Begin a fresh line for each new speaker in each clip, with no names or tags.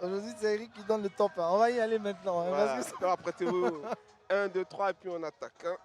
Aujourd'hui, c'est Eric qui donne le top. On va y aller maintenant.
Voilà.
Parce que
Donc, apprêtez-vous. 1, 2, 3 et puis on attaque. Hein.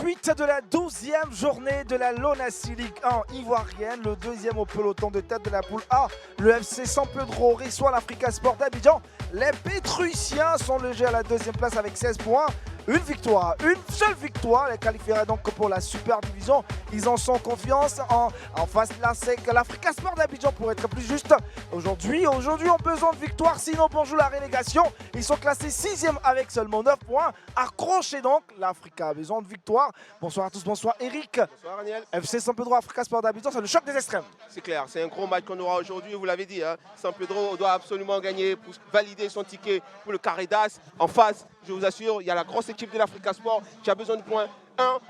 suite de la 12e journée de la Lonassi Ligue 1 ivoirienne, le deuxième au peloton de tête de la poule A, le FC San Pedro reçoit l'Africa Sport d'Abidjan. Les Pétruciens sont légers à la deuxième place avec 16 points. Une victoire, une seule victoire les qualifierait donc pour la Super Division. Ils en sont confiance en face de la SEC. L'Africa Sport d'Abidjan pour être plus juste. Aujourd'hui ont besoin de victoire, sinon bonjour la relégation. Ils sont classés 6e avec seulement 9 points. Accrochez donc, l'Africa a besoin de victoire. Bonsoir à tous, bonsoir Eric.
Bonsoir Daniel.
FC San Pedro, Africa Sport d'Abidjan, c'est le choc des extrêmes.
C'est clair, c'est un gros match qu'on aura aujourd'hui, vous l'avez dit. Hein. San Pedro doit absolument gagner pour valider son ticket pour le Caridas. En face, je vous assure, il y a la grosse équipe de l'Africa Sport qui a besoin de points.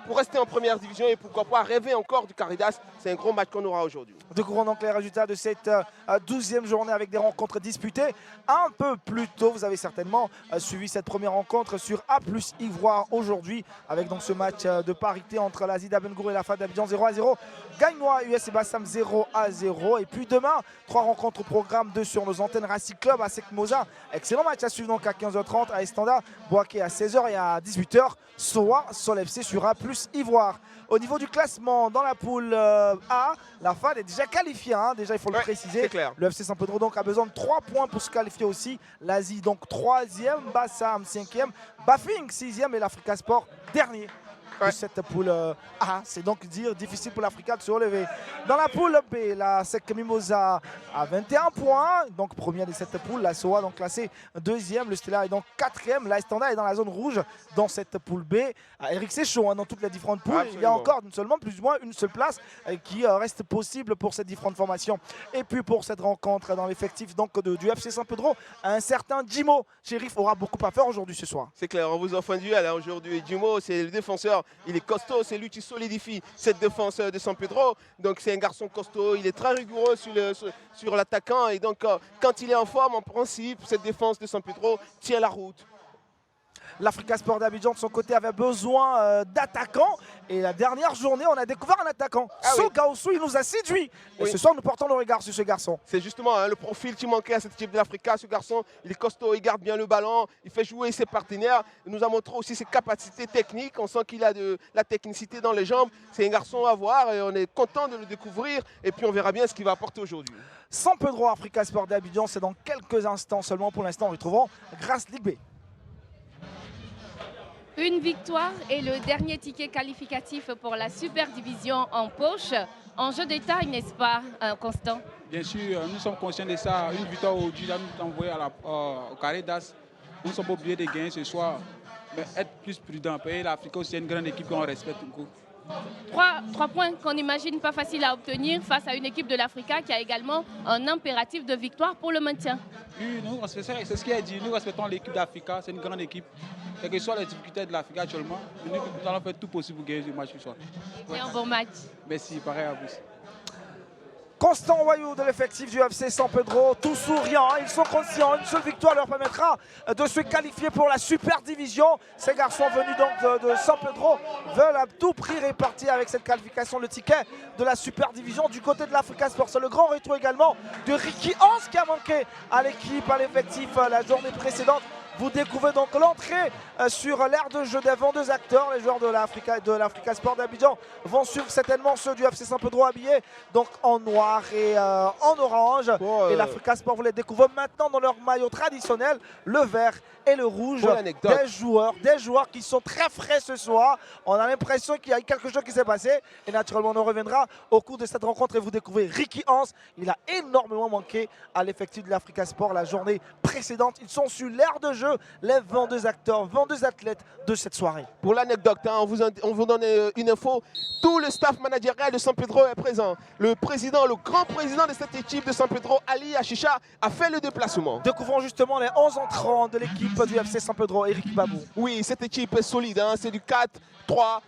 Pour rester en première division et pourquoi pas rêver encore du Caridas. C'est un gros match qu'on aura aujourd'hui.
Découvrons donc les résultats de cette 12e journée avec des rencontres disputées. Un peu plus tôt, vous avez certainement suivi cette première rencontre sur A plus Ivoire aujourd'hui avec donc ce match de parité entre l'Asie d'Abengour et la FAD d'Abidjan 0-0. Gagnois US et Bassam 0-0. Et puis demain, 3 rencontres au programme, 2 sur nos antennes Racing Club à Secmosa. Excellent match à suivre donc à 15h30 à Estanda, Boaké à 16h et à 18h. Soa, Sol FC sur A plus Ivoire. Au niveau du classement, dans la poule A, la FAD est déjà qualifiée, hein, déjà il faut le préciser. Le FC San Pedro donc a besoin de 3 points pour se qualifier aussi. L'Asie donc 3e, Bassam 5e, Bafing 6e et l'Africa Sport dernier de cette poule A. C'est donc dire difficile pour l'Africa de se relever. Dans la poule B, la SEC Mimosa a 21 points, donc première de cette poule. La SOA donc classée 2e, le Stellar est donc 4e. La Estanda est dans la zone rouge dans cette poule B. Eric, c'est chaud hein, dans toutes les différentes poules. Absolument. Il y a encore seulement plus ou moins une seule place qui reste possible pour ces différentes formations. Et puis pour cette rencontre dans l'effectif du FC San Pedro, un certain Jimo Sheriff aura beaucoup à faire aujourd'hui ce soir.
C'est clair, on vous offre un duel hein, aujourd'hui. Jimo, c'est le défenseur. Il est costaud, c'est lui qui solidifie cette défense de San Pedro. Donc c'est un garçon costaud, il est très rigoureux sur l'attaquant. Et donc quand il est en forme, en principe, cette défense de San Pedro tient la route.
L'Africa Sport d'Abidjan de son côté avait besoin d'attaquants. Et la dernière journée, on a découvert un attaquant. Gaoussou, il nous a séduit. Et ce soir, nous portons le regard sur ce garçon.
C'est justement hein, le profil qui manquait à cette équipe de l'Africa. Ce garçon, il est costaud, il garde bien le ballon, il fait jouer ses partenaires. Il nous a montré aussi ses capacités techniques. On sent qu'il a de la technicité dans les jambes. C'est un garçon à voir et on est content de le découvrir. Et puis on verra bien ce qu'il va apporter aujourd'hui.
San Pedro, Africa Sport d'Abidjan, c'est dans quelques instants seulement. Pour l'instant, retrouvons Grasse Ligue B.
Une victoire et le dernier ticket qualificatif pour la Super Division en poche. Enjeu de taille, n'est-ce pas, Constant?
Bien sûr, nous sommes conscients de ça. Une victoire aujourd'hui, là, nous envoyé au carré d'As. Nous ne sommes pas obligés de gagner ce soir, mais être plus prudent. Et l'Afrique aussi est une grande équipe qu'on respecte beaucoup.
3 points qu'on n'imagine pas faciles à obtenir face à une équipe de l'Africa qui a également un impératif de victoire pour le maintien.
Oui, c'est ce qu'il a dit. Nous respectons l'équipe d'Africa, c'est une grande équipe. Quelles que soient les difficultés de l'Africa actuellement, nous allons faire tout possible pour gagner ce match ce soir.
Et un bon match.
Merci, pareil à vous.
Constant Wayou de l'effectif du FC San Pedro, tout souriant, ils sont conscients, une seule victoire leur permettra de se qualifier pour la Super Division. Ces garçons venus donc de San Pedro veulent à tout prix répartir avec cette qualification le ticket de la Super Division. Du côté de l'Africa Sport, c'est le grand retour également de Ricky Hans qui a manqué à l'équipe, à l'effectif la journée précédente. Vous découvrez donc l'entrée sur l'aire de jeu des 22 acteurs. Les joueurs de l'Africa Sport d'Abidjan vont suivre certainement ceux du FC San Pedro habillés donc en noir et en orange. Et l'Africa Sport, vous les découvrez maintenant dans leur maillot traditionnel, le vert et le rouge. Des joueurs qui sont très frais ce soir. On a l'impression qu'il y a quelque chose qui s'est passé. Et naturellement, on en reviendra au cours de cette rencontre et vous découvrez Ricky Hans. Il a énormément manqué à l'effectif de l'Africa Sport la journée précédente. Ils sont sur l'aire de jeu, les 22 acteurs, 22 athlètes de cette soirée.
Pour l'anecdote, hein, on vous donne une info. Tout le staff managérial de San Pedro est présent. Le président, le grand président de cette équipe de San Pedro, Ali Achicha, a fait le déplacement.
Découvrons justement les 11 entrants de l'équipe du FC San Pedro, Eric Babou.
Oui, cette équipe est solide. Hein, c'est du 4-3-3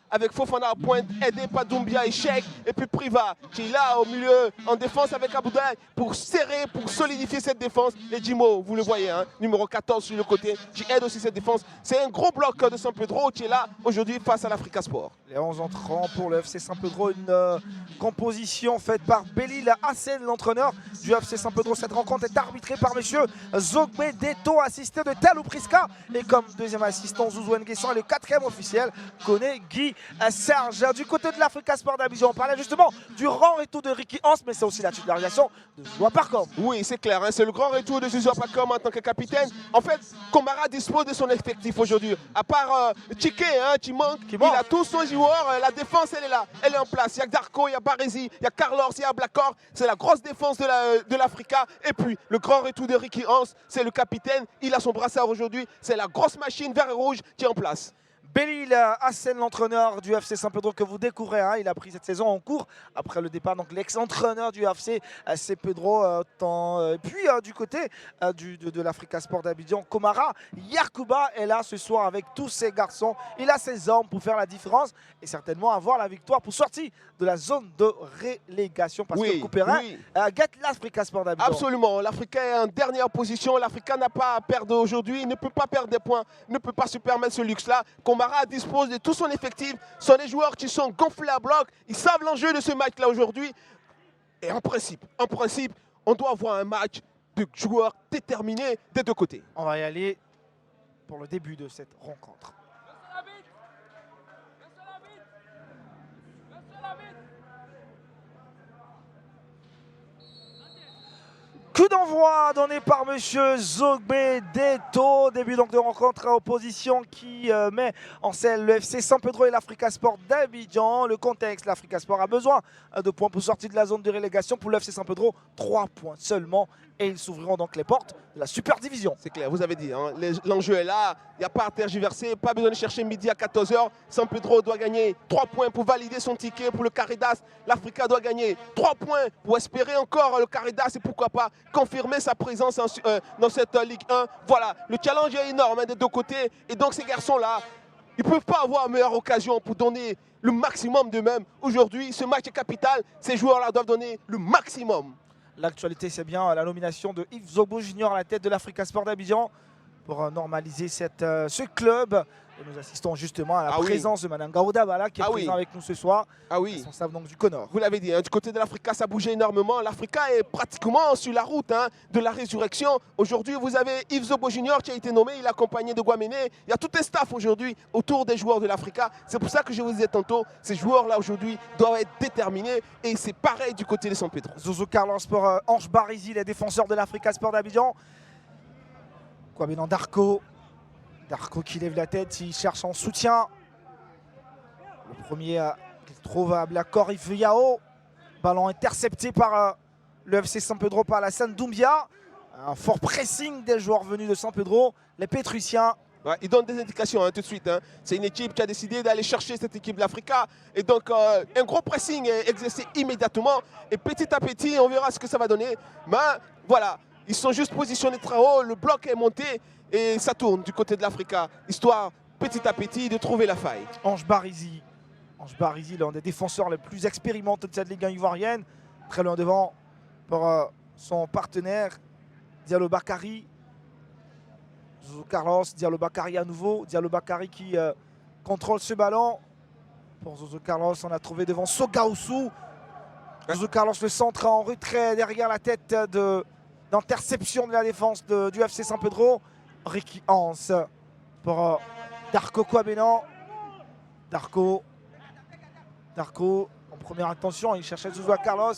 avec Fofana à pointe, aidé par Doumbia et Cheikh. Et puis Priva qui est là au milieu en défense avec Aboudaï pour serrer, pour solidifier cette défense. Et Jimo, vous le voyez, hein, numéro 14 sur le côté, qui aide aussi cette défense. C'est un gros bloc de San Pedro qui est là aujourd'hui face à l'Africa Sport.
Les 11 entrants pour le FC San Pedro, une composition faite par Belil Hassen, l'entraîneur du FC San Pedro. Cette rencontre est arbitrée par monsieur Zogbe Deto, assisté de Talou Priska. Et comme deuxième assistant, Zouzou Nguessan. Et le quatrième officiel connaît Guy Serge. Du côté de l'Africa Sport d'Abidjan, on parlait justement du grand retour de Ricky Hans, mais c'est aussi la titularisation de Zoua Parcom.
Oui, c'est clair, hein, c'est le grand retour de Zoua Parcom en tant que capitaine. En fait, Komara dispose de son effectif aujourd'hui. À part Tchike, hein, qui manque, il a tous son joueur. La défense, elle est là, elle est en place. Il y a Darko, il y a Baresi, il y a Carlos, il y a Blackor. C'est la grosse défense de l'Africa. Et puis, le grand retour de Ricky Hans, c'est le capitaine. Il a son brassard aujourd'hui. C'est la grosse machine vert et rouge qui est en place.
Belil Hassen, l'entraîneur du FC San Pedro que vous découvrez, hein, il a pris cette saison en cours après le départ, donc l'ex-entraîneur du FC San Pedro. Puis du côté de l'Africa Sport d'Abidjan, Komara Yakuba est là ce soir avec tous ces garçons. Il a ses hommes pour faire la différence et certainement avoir la victoire pour sortir de la zone de relégation parce que Couperin guette l'Africa Sport d'Abidjan.
Absolument, l'Africa est en dernière position. L'Africa n'a pas à perdre aujourd'hui, il ne peut pas perdre des points, ne peut pas se permettre ce luxe-là. Komara dispose de tout son effectif. Ce sont des joueurs qui sont gonflés à bloc. Ils savent l'enjeu de ce match-là aujourd'hui. Et en principe, on doit avoir un match de joueurs déterminés des deux côtés.
On va y aller pour le début de cette rencontre. Coup d'envoi donné par monsieur Zogbe Deto. Début donc de rencontre à opposition qui met en scène le FC San Pedro et l'Africa Sport d'Abidjan. Le contexte, l'Africa Sport a besoin de points pour sortir de la zone de relégation. Pour le FC San Pedro, 3 points seulement. Et ils s'ouvriront donc les portes de la Super Division.
C'est clair, vous avez dit, hein, l'enjeu est là. Il n'y a pas à tergiverser, pas besoin de chercher midi à 14 h. San Pedro doit gagner 3 points pour valider son ticket pour le Caridas. L'Africa doit gagner 3 points pour espérer encore le Caridas et pourquoi pas confirmer sa présence dans cette Ligue 1. Voilà, le challenge est énorme, hein, des deux côtés. Et donc ces garçons-là, ils ne peuvent pas avoir meilleure occasion pour donner le maximum d'eux-mêmes. Aujourd'hui, ce match est capital. Ces joueurs-là doivent donner le maximum.
L'actualité, c'est bien la nomination de Yves Zogbo Junior à la tête de l'Africa Sport d'Abidjan pour normaliser ce club. Et nous assistons justement à la présence de Mananga Odabala qui est présent avec nous ce soir, responsable donc du Conor.
Vous l'avez dit, hein, du côté de l'Africa, ça bougeait énormément. L'Africa est pratiquement sur la route de la résurrection. Aujourd'hui, vous avez Yves Zogbo Junior qui a été nommé, il est accompagné de Guamene. Il y a tout un staff aujourd'hui autour des joueurs de l'Africa. C'est pour ça que je vous disais tantôt, ces joueurs-là aujourd'hui doivent être déterminés et c'est pareil du côté de San Pedro.
Zouzou Carlos pour Ange Barizi, les défenseurs de l'Africa Sport d'Abidjan. Kwabena Darko Darko qui lève la tête, il cherche en soutien. Le premier qu'il trouve à Blacor Ifyao. Ballon intercepté par le FC San Pedro par Alassane Doumbia. Un fort pressing des joueurs venus de San Pedro, les Pétruciens.
Ouais, il donne des indications tout de suite. C'est une équipe qui a décidé d'aller chercher cette équipe de l'Africa. Et donc, un gros pressing est exercé immédiatement. Et petit à petit, on verra ce que ça va donner. Mais voilà, ils sont juste positionnés très haut. Le bloc est monté et ça tourne du côté de l'Africa. Histoire, petit à petit, de trouver la faille.
Ange Barizi, l'un des défenseurs les plus expérimentés de cette Ligue 1 ivoirienne. Très loin devant pour son partenaire, Diallo Bakary. Zouzou Carlos, Diallo Bakary à nouveau. Diallo Bakary qui contrôle ce ballon. Pour Zouzou Carlos, on a trouvé devant Sogaoussou. Zouzou Carlos, le centre en retrait derrière la tête d'interception de la défense du FC San Pedro. Ricky Hans pour Darko Kouabenan. Darko en première intention, il cherchait Zouzou Carlos.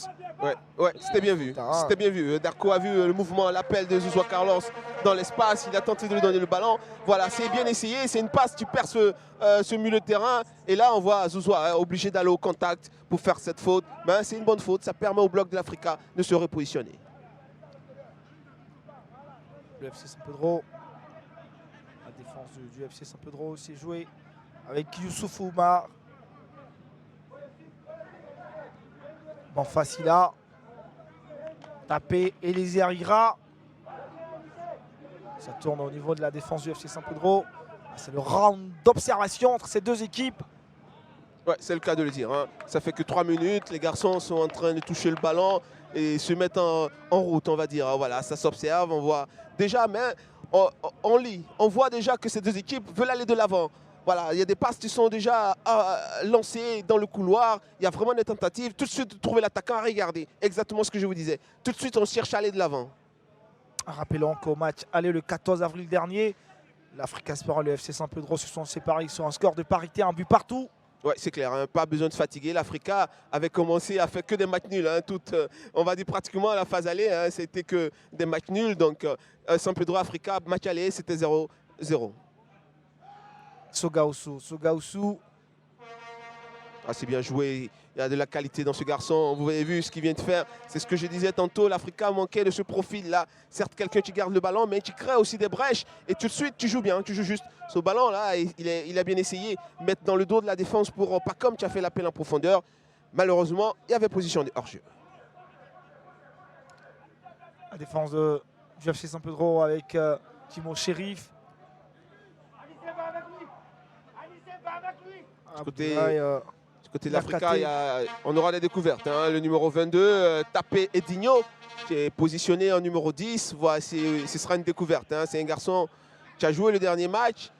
Ouais, c'était bien vu. C'était bien vu. Darko a vu le mouvement, l'appel de Zouzou Carlos dans l'espace. Il a tenté de lui donner le ballon. Voilà, c'est bien essayé. C'est une passe, tu perds ce milieu de terrain. Et là, on voit Zouzou obligé d'aller au contact pour faire cette faute. Mais c'est une bonne faute. Ça permet au bloc de l'Africa de se repositionner.
Le FC San Pedro, la défense du FC San Pedro s'est jouée avec Youssouf Oumar. Bon, Facila. Tapé Elézer Ira. Ça tourne au niveau de la défense du FC San Pedro. C'est le round d'observation entre ces deux équipes.
Ouais, c'est le cas de le dire. Ça fait que 3 minutes. Les garçons sont en train de toucher le ballon et se mettre en route, on va dire. Voilà, ça s'observe, on voit déjà, mais on lit. On voit déjà que ces deux équipes veulent aller de l'avant. Voilà, il y a des passes qui sont déjà lancées dans le couloir. Il y a vraiment des tentatives. Tout de suite, trouver l'attaquant à regarder. Exactement ce que je vous disais. Tout de suite, on cherche à aller de l'avant.
Rappelons qu'au match aller le 14 avril dernier, l'Africa Sport et le FC San Pedro se sont séparés sur un score de parité, un but partout.
Oui, c'est clair, pas besoin de se fatiguer. L'Africa avait commencé à faire que des matchs nuls. On va dire pratiquement à la phase aller, c'était que des matchs nuls. Donc, San Pedro Africa, match aller, c'était 0-0.
Sogaoussou.
Ah, c'est bien joué. Il y a de la qualité dans ce garçon. Vous avez vu ce qu'il vient de faire. C'est ce que je disais tantôt. L'Africa manquait de ce profil-là. Certes, quelqu'un qui garde le ballon, mais qui crée aussi des brèches. Et tout de suite, tu joues bien. Tu joues juste. Ce ballon-là, il a bien essayé de mettre dans le dos de la défense pour pas comme tu as fait l'appel en profondeur. Malheureusement, il y avait position de hors-jeu.
La défense du FC San Pedro avec Timo Chérif.
Du côté de l'Africa, on aura des découvertes. Le numéro 22, Tapé Edinho, qui est positionné en numéro 10. Voilà, ce sera une découverte. C'est un garçon qui a joué le dernier match.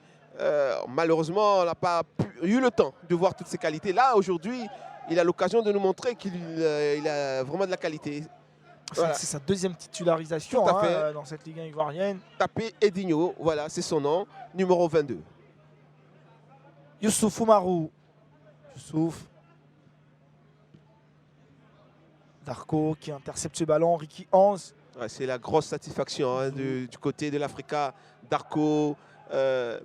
Malheureusement, on n'a pas eu le temps de voir toutes ses qualités. Là, aujourd'hui, il a l'occasion de nous montrer qu'il a vraiment de la qualité.
Voilà. C'est sa deuxième titularisation dans cette Ligue 1 ivoirienne.
Tapé Edinho, voilà, c'est son nom, numéro 22.
Youssouf Oumarou. Youssouf. Darko qui intercepte ce ballon. Ricky Hans.
Ouais, c'est la grosse satisfaction du côté de l'Africa. Darko,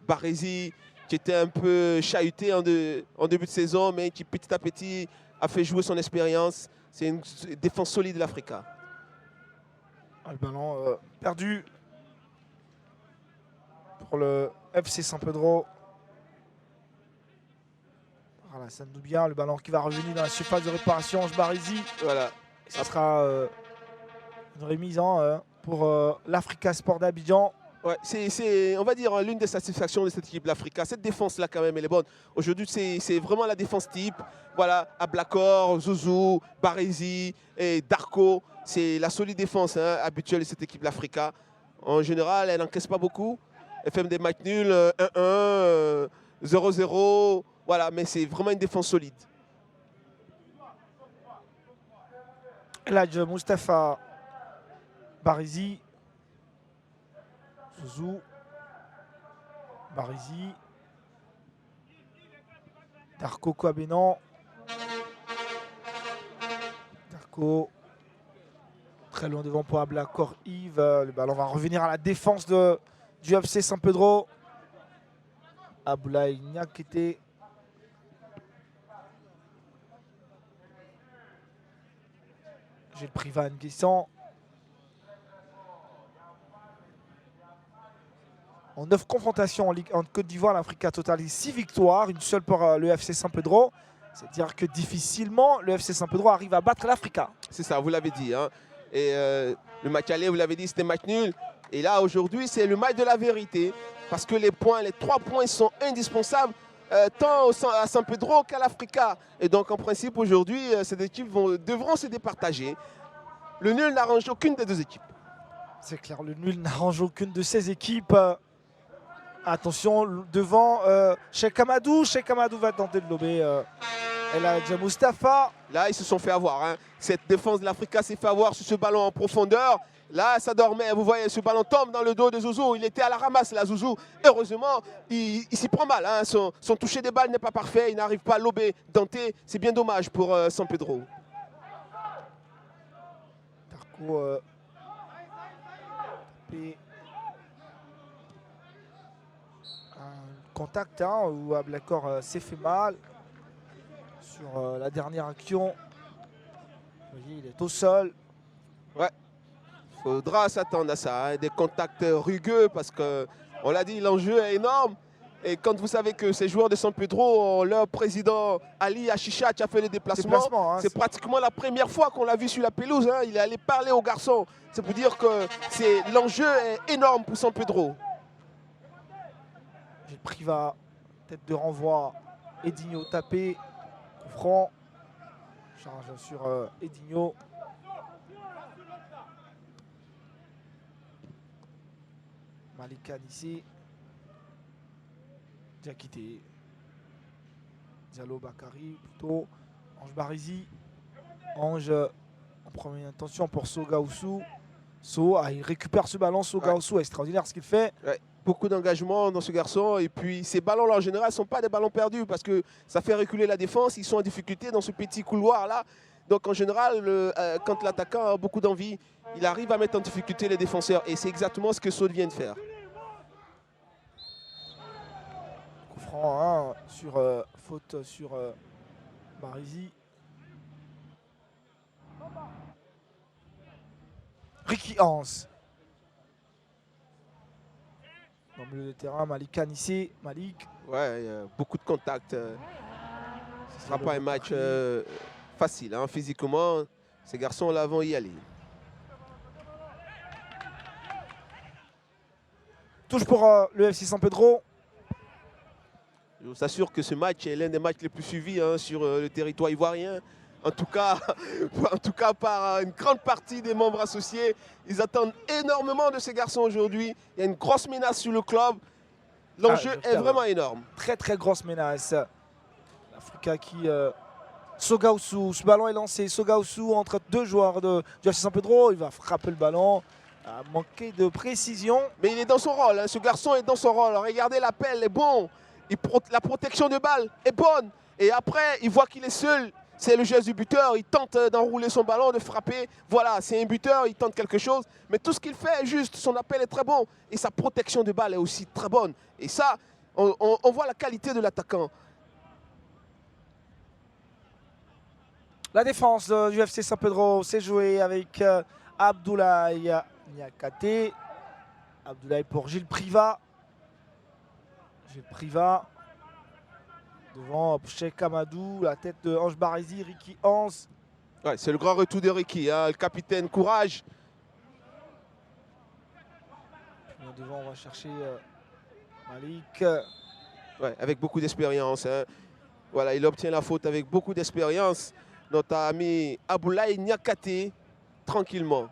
Baresi, qui était un peu chahuté en début de saison, mais qui petit à petit a fait jouer son expérience. C'est une défense solide de l'Africa.
Le ballon perdu pour le FC San Pedro. Voilà, ça nous bien. Le ballon qui va revenir dans la surface de réparation. Barisi.
Voilà.
Ça sera une remise pour l'Africa Sport d'Abidjan.
Ouais, c'est, on va dire, l'une des satisfactions de cette équipe de l'Africa. Cette défense-là, quand même, elle est bonne. Aujourd'hui, c'est vraiment la défense type. Voilà, Ablakor, Zouzou, Baresi et Darko. C'est la solide défense habituelle de cette équipe de l'Africa. En général, elle n'encaisse pas beaucoup. Elle fait des matchs nuls, 1-1, 0-0. Voilà, mais c'est vraiment une défense solide.
Eladj Moustapha Baresi. Zouzou. Baresi. Darko Kouabenan. Darko. Très loin devant pour Ablakor Yves. Le ballon va revenir à la défense du FC San Pedro. Aboulaye Niakate. Gilles Privat Nguessan. En 9 confrontations en Côte d'Ivoire, l'Afrique totalise 6 victoires, une seule pour le FC Saint-Pedro. C'est-à-dire que difficilement, le FC Saint-Pedro arrive à battre l'Africa.
C'est ça, vous l'avez dit. Hein. Et le match aller, vous l'avez dit, c'était match nul. Et là, aujourd'hui, c'est le match de la vérité. Parce que les 3 points sont indispensables, tant à Saint-Pedro qu'à l'Africa. Et donc, en principe, aujourd'hui, ces deux équipes devront se départager. Le nul n'arrange aucune des deux équipes.
C'est clair, le nul n'arrange aucune de ces équipes. Attention, devant Cheikh Amadou. Cheikh Amadou va tenter de lober El Hadji Moustapha.
Là, ils se sont fait avoir. Hein. Cette défense de l'Africa s'est fait avoir sur ce ballon en profondeur. Là, ça dormait. Vous voyez, ce ballon tombe dans le dos de Zouzou. Il était à la ramasse, là, Zouzou. Heureusement, il s'y prend mal. Hein. Son toucher des balles n'est pas parfait. Il n'arrive pas à lober Dante. C'est bien dommage pour San Pedro.
Darko un contact hein, où Ablakor s'est fait mal sur la dernière action. Vous voyez, il est au sol.
Ouais, il faudra s'attendre à ça, hein, des contacts rugueux parce que, on l'a dit, l'enjeu est énorme. Et quand vous savez que ces joueurs de San Pedro, leur président Ali Achisha a fait le déplacement, hein, c'est pratiquement la première fois qu'on l'a vu sur la pelouse. Hein, il est allé parler aux garçons. C'est pour dire que l'enjeu est énorme pour San Pedro.
Gilles Privat, tête de renvoi, Edinho tapé, coup franc, charge sur Edinho. Malika ici. Diakité. Diallo Bakary plutôt. Ange Barizi. Ange en première intention pour Sogaoussou. Il récupère ce ballon. Sogaoussou, extraordinaire ce qu'il fait.
Ouais. Beaucoup d'engagement dans ce garçon. Et puis ces ballons-là, en général, ne sont pas des ballons perdus parce que ça fait reculer la défense. Ils sont en difficulté dans ce petit couloir-là. Donc en général, quand l'attaquant a beaucoup d'envie, il arrive à mettre en difficulté les défenseurs. Et c'est exactement ce que Saud vient de faire.
Coup franc hein, sur faute sur Barizi. Ricky Hans. Dans le milieu de terrain, Malik Anissé. Malik.
Ouais, il y a beaucoup de contacts. Ce ne sera pas un match facile. Hein. Physiquement, ces garçons-là vont y aller.
Touche pour le FC San Pedro.
Je vous assure que ce match est l'un des matchs les plus suivis hein, sur le territoire ivoirien. En tout cas par une grande partie des membres associés. Ils attendent énormément de ces garçons aujourd'hui. Il y a une grosse menace sur le club. L'enjeu est vraiment énorme.
Très très grosse menace. L'Africa qui... Sogaoussou, ce ballon est lancé. Sogaoussou entre deux joueurs du FC San Pedro. Il va frapper le ballon. A manqué de précision.
Mais il est dans son rôle. Hein. Ce garçon est dans son rôle. Regardez, l'appel est bon. La protection de balle est bonne. Et après, il voit qu'il est seul. C'est le geste du buteur, il tente d'enrouler son ballon, de frapper. Voilà, c'est un buteur, il tente quelque chose. Mais tout ce qu'il fait est juste, son appel est très bon. Et sa protection de balle est aussi très bonne. Et ça, on voit la qualité de l'attaquant.
La défense du FC San Pedro s'est jouée avec Aboulaye Niakate. Aboulaye pour Gilles Privat. Gilles Privat. Devant Cheikh Amadou, la tête de Ange Barizi, Ricky Hans.
Ouais, c'est le grand retour de Ricky, hein, le capitaine courage.
Puis devant, on va chercher Malik.
Ouais, avec beaucoup d'expérience. Hein. Voilà, il obtient la faute avec beaucoup d'expérience. Notre ami Aboulaye Niakate, tranquillement.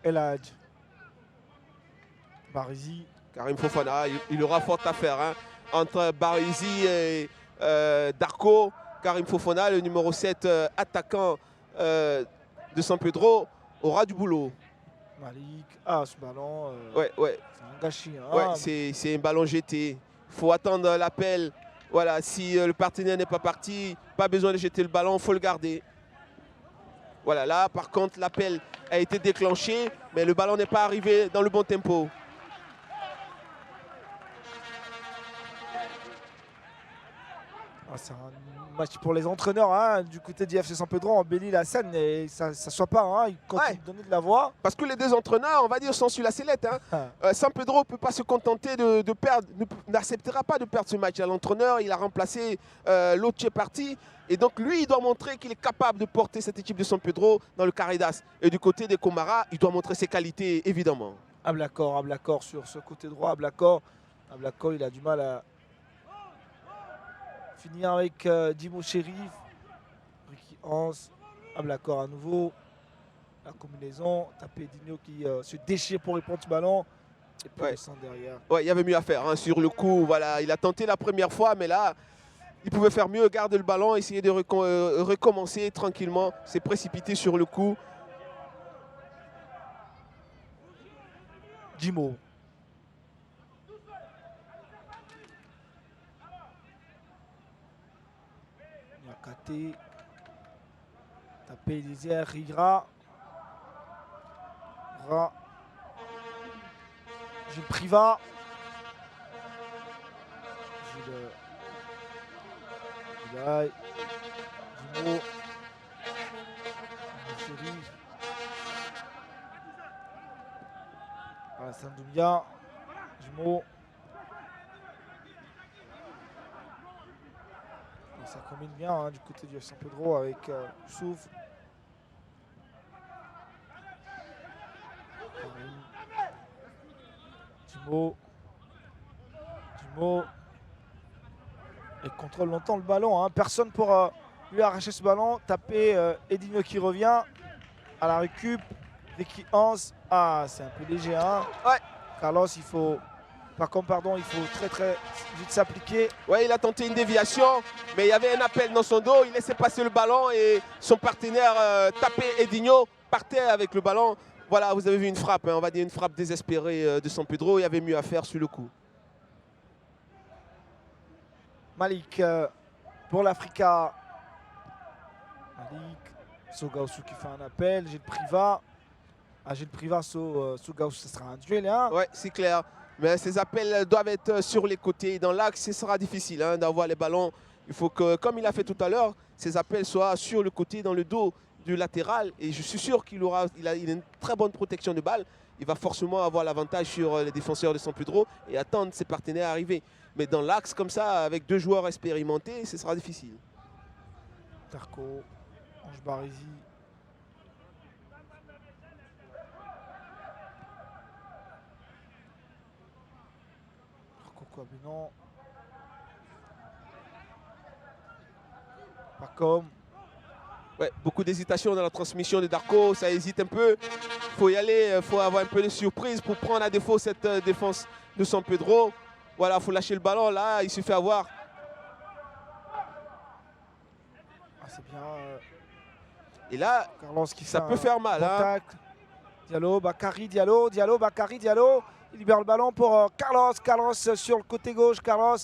El Hadji Barizi.
Karim Fofana, il aura fort à faire. Hein. Entre Barizi et Darko, Karim Fofana, le numéro 7 attaquant de San Pedro, aura du boulot.
Malik, ce ballon,
ouais.
c'est un gâchis. Hein.
Ouais, c'est un ballon jeté. Il faut attendre l'appel. Voilà, si le partenaire n'est pas parti, pas besoin de jeter le ballon, il faut le garder. Voilà, là, par contre, l'appel a été déclenché, mais le ballon n'est pas arrivé dans le bon tempo.
C'est un match pour les entraîneurs hein, du côté d'IFC Sampedro, embellit la scène et ça ne soit pas, hein, ils continuent de donner de la voix.
Parce que les deux entraîneurs, on va dire, sont sur la sellette. Hein. Sampedro ne peut pas se contenter de perdre, n'acceptera pas de perdre ce match. L'entraîneur, il a remplacé l'autre qui est parti. Et donc lui, il doit montrer qu'il est capable de porter cette équipe de Sampedro dans le Caridas. Et du côté des Comara, il doit montrer ses qualités, évidemment.
Ablakor sur ce côté droit. Ablakor, il a du mal à finir avec Dimo Sherif. Ricky Hans, Ablakor à nouveau. La combinaison, tapé Digno qui se déchire pour répondre ce ballon. Et puis le centre derrière.
Ouais, il y avait mieux à faire hein, sur le coup. Voilà, il a tenté la première fois, mais là, il pouvait faire mieux, garder le ballon, essayer de recommencer tranquillement. S'est précipité sur le coup.
Dimo. Niakate. Tapé Eliezer, Rigra. Jules Privat. Jules Dimo. Alassane Doumbia. Dimo. Et ça combine bien hein, du côté du FC Sampedro avec Youssouf. Dimo. Il contrôle longtemps le ballon. Hein. Personne pour lui arracher ce ballon. Taper Edinho qui revient à la récup. Ricky Hans. Ah, c'est un peu léger. Hein.
Ouais.
Carlos, il faut très vite s'appliquer.
Ouais, il a tenté une déviation, mais il y avait un appel dans son dos. Il laissait passer le ballon et son partenaire tapait Edinho, partait avec le ballon. Voilà, vous avez vu une frappe, hein, on va dire une frappe désespérée de Sampedro. Il y avait mieux à faire sur le coup.
Malik pour l'Africa. Malik. Sogaosu qui fait un appel. Gilles Privat. Gilles Privat, Sogaosu, ce sera un duel. Hein.
Ouais, c'est clair. Mais ces appels doivent être sur les côtés. Dans l'axe, ce sera difficile hein, d'avoir les ballons. Il faut que, comme il a fait tout à l'heure, ces appels soient sur le côté, dans le dos du latéral. Et je suis sûr qu'il a une très bonne protection de balle. Il va forcément avoir l'avantage sur les défenseurs de Sampedro et attendre ses partenaires arriver. Mais dans l'axe, comme ça, avec deux joueurs expérimentés, ce sera difficile.
Tarko, Ange Barizi. Tarko Abenon. Pas comme.
Ouais, beaucoup d'hésitation dans la transmission de Darko, ça hésite un peu. Il faut y aller, il faut avoir un peu de surprise pour prendre à défaut cette défense de Sampedro. Voilà, il faut lâcher le ballon, là, il se fait avoir.
C'est bien.
Et là,
Carlos qui
ça peut faire mal. Hein.
Diallo, Bakary, Diallo. Il libère le ballon pour Carlos. Carlos sur le côté gauche. Carlos,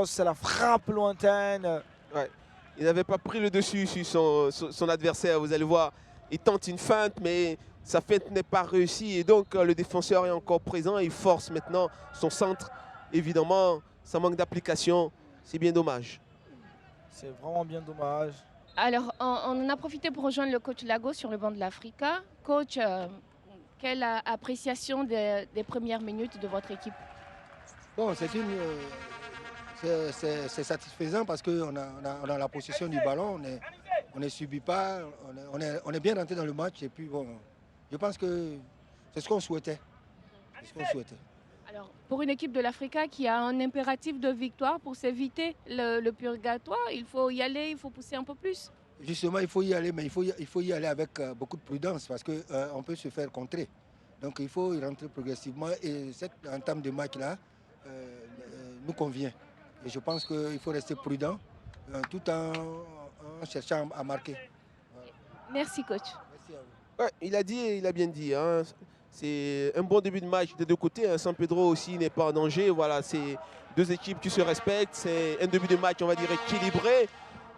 c'est la frappe lointaine.
Ouais. Il n'avait pas pris le dessus sur son adversaire, vous allez voir. Il tente une feinte, mais sa feinte n'est pas réussie. Et donc, le défenseur est encore présent. Il force maintenant son centre. Évidemment, ça manque d'application. C'est bien dommage.
C'est vraiment bien dommage.
Alors, on en a profité pour rejoindre le coach Lago sur le banc de l'Africa. Coach, quelle appréciation des premières minutes de votre équipe?
Bon, c'est satisfaisant parce qu'on a la possession du ballon, on ne subit pas, on est bien rentré dans le match et puis bon, je pense que c'est ce qu'on souhaitait.
Alors, pour une équipe de l'Africa qui a un impératif de victoire pour s'éviter le purgatoire, il faut y aller, il faut pousser un peu plus.
Justement, il faut y aller, mais il faut y aller avec beaucoup de prudence parce qu'on peut se faire contrer. Donc il faut y rentrer progressivement et cette entame de match-là nous convient. Et je pense qu'il faut rester prudent tout en cherchant à marquer.
Merci coach.
Merci à vous.
Ouais, il a dit et il a bien dit. Hein. C'est un bon début de match des deux côtés. Hein. Sampedro aussi n'est pas en danger. Voilà, c'est deux équipes qui se respectent. C'est un début de match, on va dire, équilibré.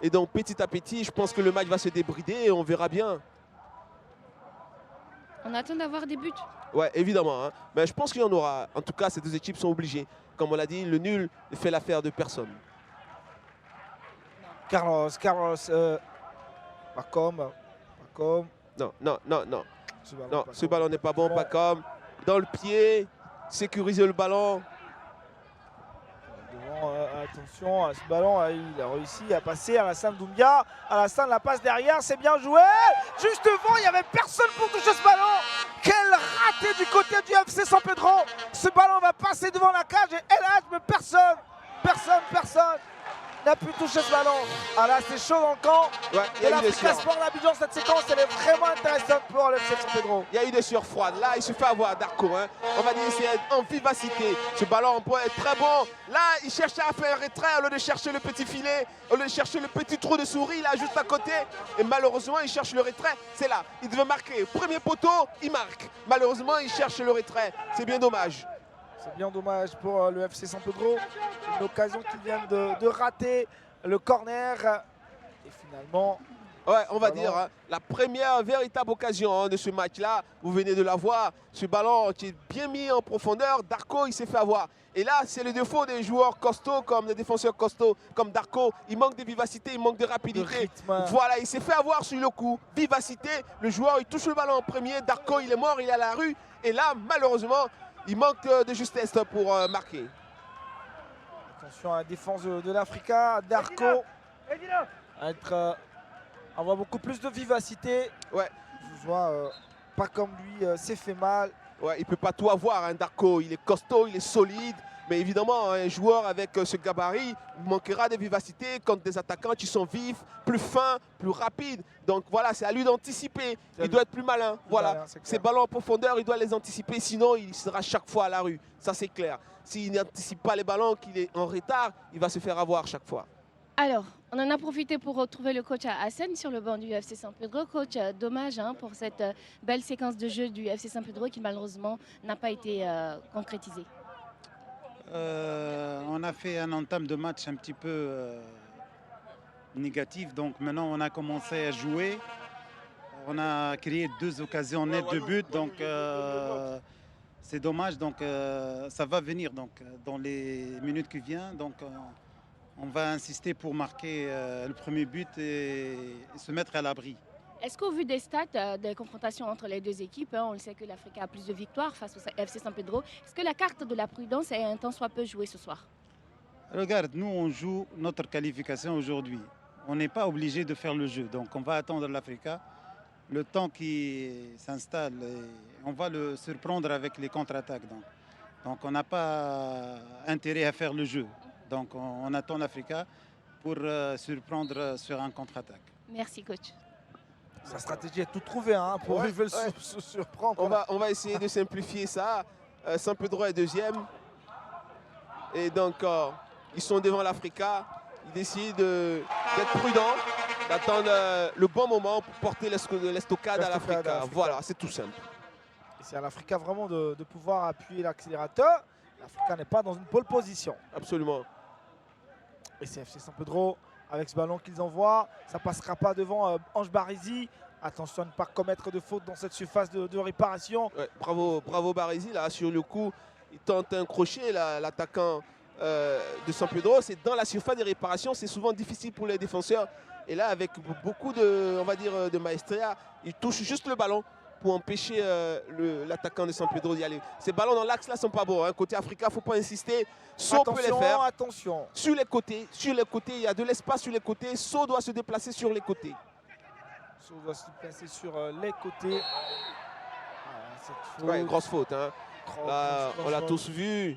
Et donc petit à petit, je pense que le match va se débrider et on verra bien.
On attend d'avoir des buts.
Ouais, évidemment. Hein. Mais je pense qu'il y en aura. En tout cas, ces deux équipes sont obligées. Comme on l'a dit, le nul ne fait l'affaire de personne.
Carlos, Pacom.
Non, non, non, non. Non,
Pacom.
ce ballon n'est pas bon, Pacom. Dans le pied, sécuriser le ballon.
Devant, attention à ce ballon, il a réussi à passer à Alassane Doumbia. Alassane la passe derrière, c'est bien joué. Juste devant, il n'y avait personne pour toucher ce ballon. Quel raté du côté du FC San Pedro. Ce ballon va passer devant la cage et hélas, mais personne n'a pu toucher ce ballon. Ah là, c'est chaud dans le camp.
Ouais,
Et l'Africa Sport d'Abidjan, cette séquence, elle est vraiment intéressante pour le FC San Pedro.
Il y a eu des surfroides. Là, il se fait avoir Darko. Hein. On va dire c'est en vivacité. Ce ballon peut être très bon. Là, il cherchait à faire un retrait au lieu de chercher le petit filet, au lieu de chercher le petit trou de souris là juste à côté. Et malheureusement, il cherche le retrait. C'est là. Il devait marquer. Premier poteau, il marque. Malheureusement, il cherche le retrait. C'est bien dommage.
C'est bien dommage pour le FC San Pedro. Une occasion qu'ils viennent de rater. Le corner. Et finalement...
Ouais, on va dire, hein, la première véritable occasion hein, de ce match-là, vous venez de la voir, ce ballon qui est bien mis en profondeur, Darko il s'est fait avoir. Et là, c'est le défaut des joueurs costauds, comme des défenseurs costauds, comme Darko. Il manque de vivacité, il manque de rapidité. Voilà, il s'est fait avoir sur le coup. Vivacité, le joueur il touche le ballon en premier, Darko il est mort, il est à la rue. Et là, malheureusement, il manque de justesse pour marquer.
Attention à la défense de l'Africa, Darko avoir beaucoup plus de vivacité.
Ouais.
Je vois pas comme lui, s'est fait mal.
Ouais, il ne peut pas tout avoir, hein, Darko. Il est costaud, il est solide. Mais évidemment, un joueur avec ce gabarit manquera de vivacité contre des attaquants qui sont vifs, plus fins, plus rapides. Donc voilà, c'est à lui d'anticiper. Il doit être plus malin. Voilà, ces ballons en profondeur, il doit les anticiper. Sinon, il sera chaque fois à la rue. Ça, c'est clair. S'il n'anticipe pas les ballons, qu'il est en retard, il va se faire avoir chaque fois.
Alors, on en a profité pour retrouver le coach Hassan sur le banc du FC San Pedro. Coach, dommage hein, pour cette belle séquence de jeu du FC San Pedro qui malheureusement n'a pas été concrétisée.
On a fait un entame de match un petit peu négatif. Donc maintenant, on a commencé à jouer. On a créé 2 occasions nettes de but. Donc c'est dommage. Donc ça va venir donc, dans les minutes qui viennent. Donc on va insister pour marquer le premier but et se mettre à l'abri.
Est-ce qu'au vu des stats des confrontations entre les deux équipes, hein, on le sait que l'Africa a plus de victoires face au FC San Pedro, est-ce que la carte de la prudence est un tant soit peu jouée ce soir?
Regarde, nous on joue notre qualification aujourd'hui. On n'est pas obligé de faire le jeu. Donc on va attendre l'Africa, le temps qui s'installe et on va le surprendre avec les contre-attaques. Donc on n'a pas intérêt à faire le jeu. Donc on attend l'Africa pour surprendre sur un contre-attaque.
Merci coach.
Sa stratégie est tout trouvée hein, pour
ouais,
se surprendre.
On va essayer de simplifier ça. San Pedro est deuxième. Et donc ils sont devant l'Africa. Ils décident d'être prudents, d'attendre le bon moment pour porter l'estocade à l'Africa. Voilà, c'est tout simple.
C'est à l'Africa vraiment de pouvoir appuyer l'accélérateur. L'Africa n'est pas dans une pole position.
Absolument.
Et c'est FC San Pedro avec ce ballon qu'ils envoient. Ça ne passera pas devant Ange Barizi. Attention à ne pas commettre de faute dans cette surface de réparation.
Ouais, bravo Barizi, là, sur le coup. Il tente un crochet, l'attaquant de San Pedro. C'est dans la surface de réparation. C'est souvent difficile pour les défenseurs. Et là, avec beaucoup de, on va dire, de maestria, il touche juste le ballon pour empêcher l'attaquant de San Pedro d'y aller. Ces ballons dans l'axe là sont pas bons. Hein. Côté Africa, il ne faut pas insister. So peut les faire.
Attention.
Sur les côtés, il y a de l'espace sur les côtés. So doit se déplacer sur les côtés.
So doit se déplacer sur les côtés.
Ouais, grosse faute. Hein. Là, on l'a tous vu.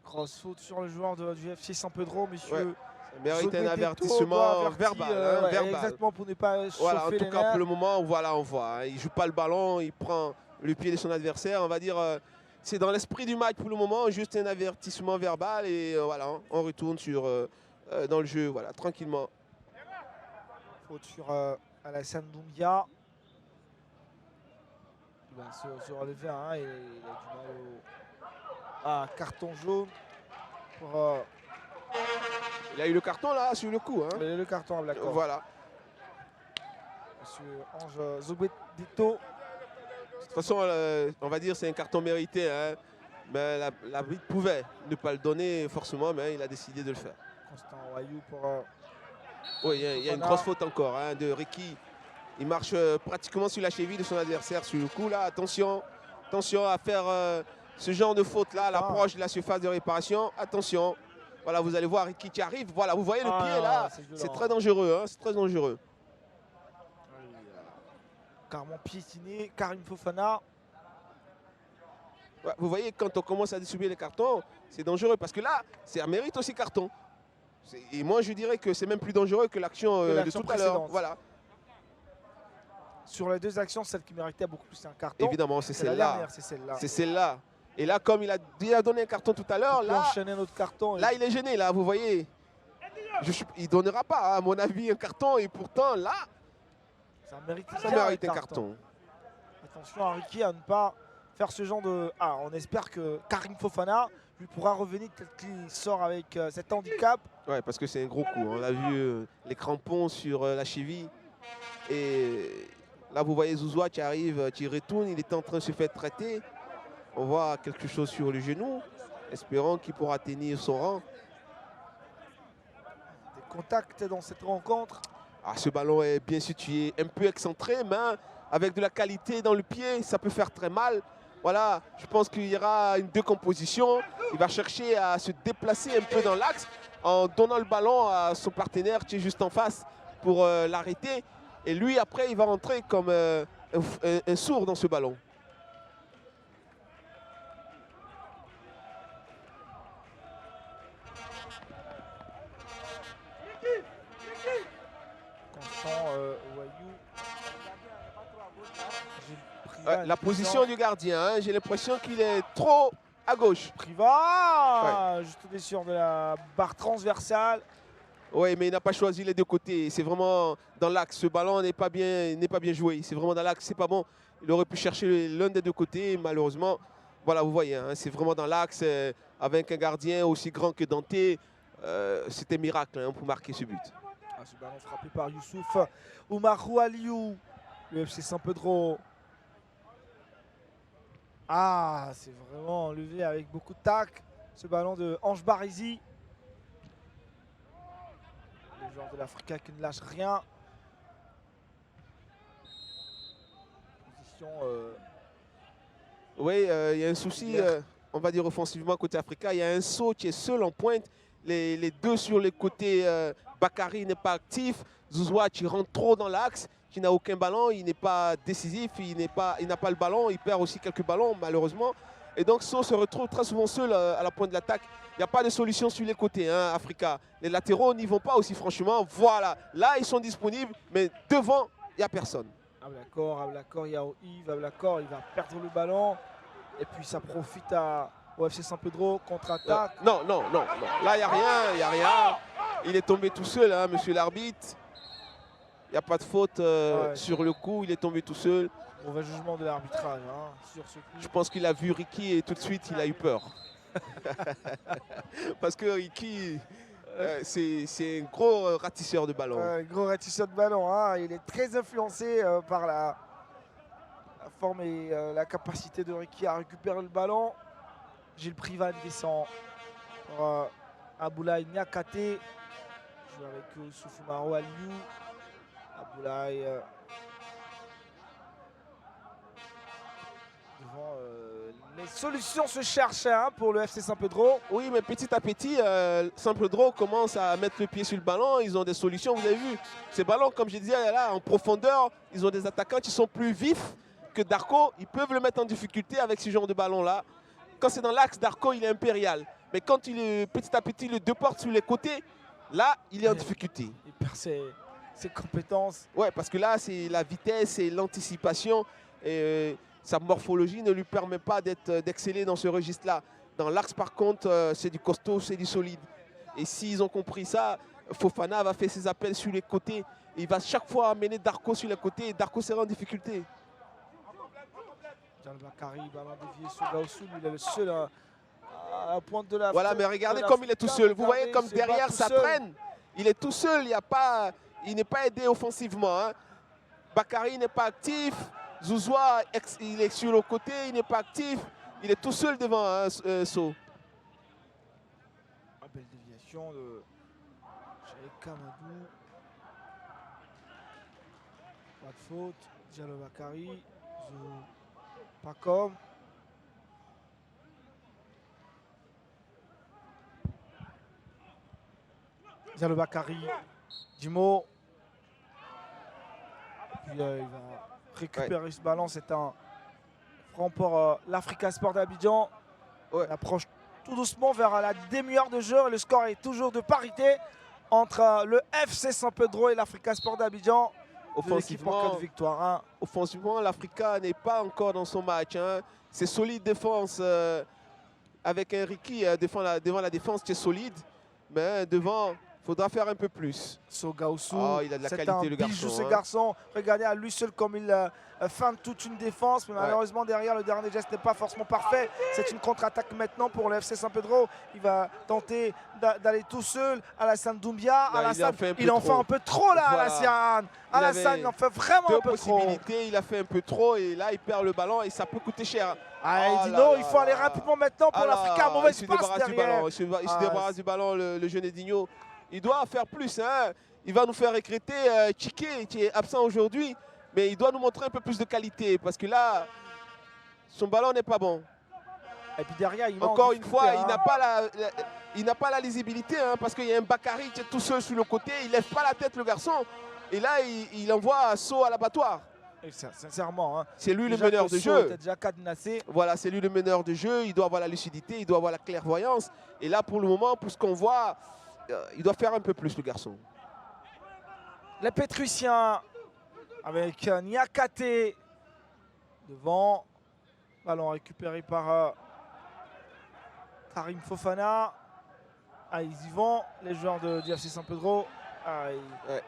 Grosse faute sur le joueur du FC San Pedro, monsieur.
Ouais. Mérite un avertissement verbal. Verbal.
Exactement, pour ne pas chauffer
voilà, en tout
les
cas,
nerfs.
pour le moment, voilà, on voit. Hein, il ne joue pas le ballon, il prend le pied de son adversaire. On va dire, c'est dans l'esprit du match pour le moment, juste un avertissement verbal. Et voilà, on retourne dans le jeu, voilà, tranquillement.
Faute sur Alassane Doumbia. Il va se relever, hein, et il a du mal carton jaune pour
Il a eu le carton là sur le coup. Hein.
Le carton, d'accord.
Voilà.
Monsieur Ange Zobedito.
De toute façon, on va dire c'est un carton mérité. Hein. Mais l'arbitre pouvait ne pas le donner forcément, mais il a décidé de le faire.
Constant Wayou pour...
Oui, il y a une grosse faute encore hein, de Ricky. Il marche pratiquement sur la cheville de son adversaire sur le coup. Là, attention à faire ce genre de faute là à l'approche de la surface de réparation. Attention. Voilà, vous allez voir Ricky qui arrive. Voilà, vous voyez le pied là. C'est très dangereux. Hein, c'est très dangereux.
Carrément piétiné. Karim Fofana.
Ouais, vous voyez, quand on commence à distribuer les cartons, c'est dangereux parce que là, ça mérite aussi carton. Et moi, je dirais que c'est même plus dangereux que l'action de tout à l'heure. Voilà.
Sur les deux actions, celle qui méritait beaucoup plus un carton.
Évidemment, c'est celle-là.
C'est
celle-là. Et là, comme il a déjà donné un carton tout à l'heure, là,
enchaîner notre carton.
Là, il est gêné, là, vous voyez. Il ne donnera pas, à mon avis, un carton. Et pourtant, là,
ça mérite
un carton.
Attention à Ricky à ne pas faire ce genre de... Ah, on espère que Karim Fofana lui pourra revenir tel qu'il sort avec cet handicap.
Ouais, parce que c'est un gros coup. On a vu les crampons sur la cheville. Et là, vous voyez Zouzoua qui arrive, qui retourne. Il est en train de se faire traiter. On voit quelque chose sur le genou. Espérons qu'il pourra tenir son rang.
Des contacts dans cette rencontre.
Ah, ce ballon est bien situé, un peu excentré, mais avec de la qualité dans le pied, ça peut faire très mal. Voilà, je pense qu'il y aura une décomposition. Il va chercher à se déplacer un peu dans l'axe en donnant le ballon à son partenaire qui est juste en face pour l'arrêter. Et lui, après, il va rentrer comme un sourd dans ce ballon. La position du gardien, hein, j'ai l'impression qu'il est trop à gauche.
Priva, juste au-dessus de la barre transversale.
Oui, mais il n'a pas choisi les deux côtés. C'est vraiment dans l'axe. Ce ballon n'est pas bien joué. C'est vraiment dans l'axe. C'est pas bon. Il aurait pu chercher l'un des deux côtés. Malheureusement, voilà, vous voyez, hein, c'est vraiment dans l'axe. Avec un gardien aussi grand que Dante, c'était miracle hein, pour marquer ce but.
Ah, ce ballon frappé par Youssouf Oumarou Aliou, le FC Saint-Pedro. Ah, c'est vraiment enlevé avec beaucoup de tac. Ce ballon de Ange Barizi. Le joueur de l'Africa qui ne lâche rien. Position.
Oui, il y a un souci, on va dire offensivement côté Africa. Il y a un saut qui est seul en pointe. Les deux sur les côtés, Bakary n'est pas actif. Zouzoua qui rentre trop dans l'axe, qui n'a aucun ballon, il n'est pas décisif, il n'a pas le ballon, il perd aussi quelques ballons malheureusement. Et donc So se retrouve très souvent seul à la pointe de l'attaque. Il n'y a pas de solution sur les côtés, hein, Africa. Les latéraux n'y vont pas aussi franchement. Voilà, là ils sont disponibles, mais devant, il n'y a personne.
Ablakor, il y a Yves, Ablakor, il va perdre le ballon. Et puis ça profite au FC Saint-Pedro, contre-attaque.
Non. Là, il n'y a rien. Il est tombé tout seul, hein, monsieur l'arbitre. Il n'y a pas de faute sur le coup, il est tombé tout seul.
Mauvais jugement de l'arbitrage hein, sur ce coup.
Je pense qu'il a vu Ricky et tout de suite, il a eu peur. Parce que Ricky, c'est un gros ratisseur de ballon.
Gros ratisseur de ballon. Hein. Il est très influencé par la forme et la capacité de Ricky à récupérer le ballon. Gilles Privan descend pour Aboulaye Niakate. Joue avec Soufoumaro Aliou. Aboulaye devant les solutions se cherchent hein, pour le FC Saint-Pedro.
Oui, mais petit à petit, Saint-Pedro commence à mettre le pied sur le ballon. Ils ont des solutions, vous avez vu. Ces ballons, comme je disais, là, en profondeur, ils ont des attaquants qui sont plus vifs que Darko. Ils peuvent le mettre en difficulté avec ce genre de ballon-là. Quand c'est dans l'axe, Darko, il est impérial. Mais quand il est petit à petit, le déporte sur les côtés, là, il est en difficulté.
Il perd ses compétences.
Ouais, parce que là, c'est la vitesse et l'anticipation. Et sa morphologie ne lui permet pas d'exceller dans ce registre-là. Dans l'axe, par contre, c'est du costaud, c'est du solide. Et s'ils ont compris ça, Fofana va faire ses appels sur les côtés. Il va chaque fois amener Darko sur les côtés et Darko sera en difficulté.
Bakary, ballon dévié sur Gaoussou, il est le seul à la pointe de la
Voilà, mais regardez comme il est tout seul. Vous voyez comme derrière ça traîne. Il est tout seul, il n'est pas aidé offensivement. Hein. Bakary n'est pas actif. Zouzoua, il est sur le côté, il n'est pas actif. Il est tout seul devant So.
Belle déviation de Cheikh Kamadou. Pas de faute. Diallo Bakary. Pas comme. Diallo Bakary. Dimo. Puis il va récupérer ce ballon. C'est un franc pour l'Africa Sport d'Abidjan.
Ouais.
On approche tout doucement vers la demi-heure de jeu. Le score est toujours de parité entre le FC San Pedro et l'Africa Sport d'Abidjan.
Offensivement,
de victoire. Hein.
Offensivement, l'Africa n'est pas encore dans son match. Hein. C'est solide défense avec un Ricky devant la défense, c'est solide. Mais devant, il faudra faire un peu plus.
Sogaosu,
il a de la
c'est
qualité
un
le
bijou
garçon.
ce garçon. Regardez à lui seul comme il feinte toute une défense. Mais malheureusement derrière le dernier geste n'est pas forcément parfait. C'est une contre-attaque maintenant pour le FC San Pedro. Il va tenter d'aller tout seul. Alassane Doumbia. Il en fait un peu trop là, Alassane. Alassane, il en fait vraiment un peu trop.
Il a fait un peu trop et là il perd le ballon et ça peut coûter cher.
Edino, il faut aller rapidement maintenant pour l'Africa. Mauvaise passe derrière.
Il se débarrasse du ballon, le jeune Edino. Il doit faire plus. Hein. Il va nous faire regretter Chiqué qui est absent aujourd'hui. Mais il doit nous montrer un peu plus de qualité parce que là, son ballon n'est pas bon.
Et puis derrière,
encore une fois, il n'a pas la lisibilité hein, parce qu'il y a un Bakary qui est tout seul sur le côté. Il ne lève pas la tête le garçon. Et là, il envoie So à l'abattoir.
Sincèrement, hein.
C'est lui le meneur de jeu.
Déjà cadenassé.
Voilà, c'est lui le meneur de jeu. Il doit avoir la lucidité, il doit avoir la clairvoyance. Et là, pour le moment, pour ce qu'on voit, il doit faire un peu plus le garçon.
Les Pétruciens avec Niakate devant. Ballon récupéré par Karim Fofana. Ils y vont, les joueurs du FC San Pedro.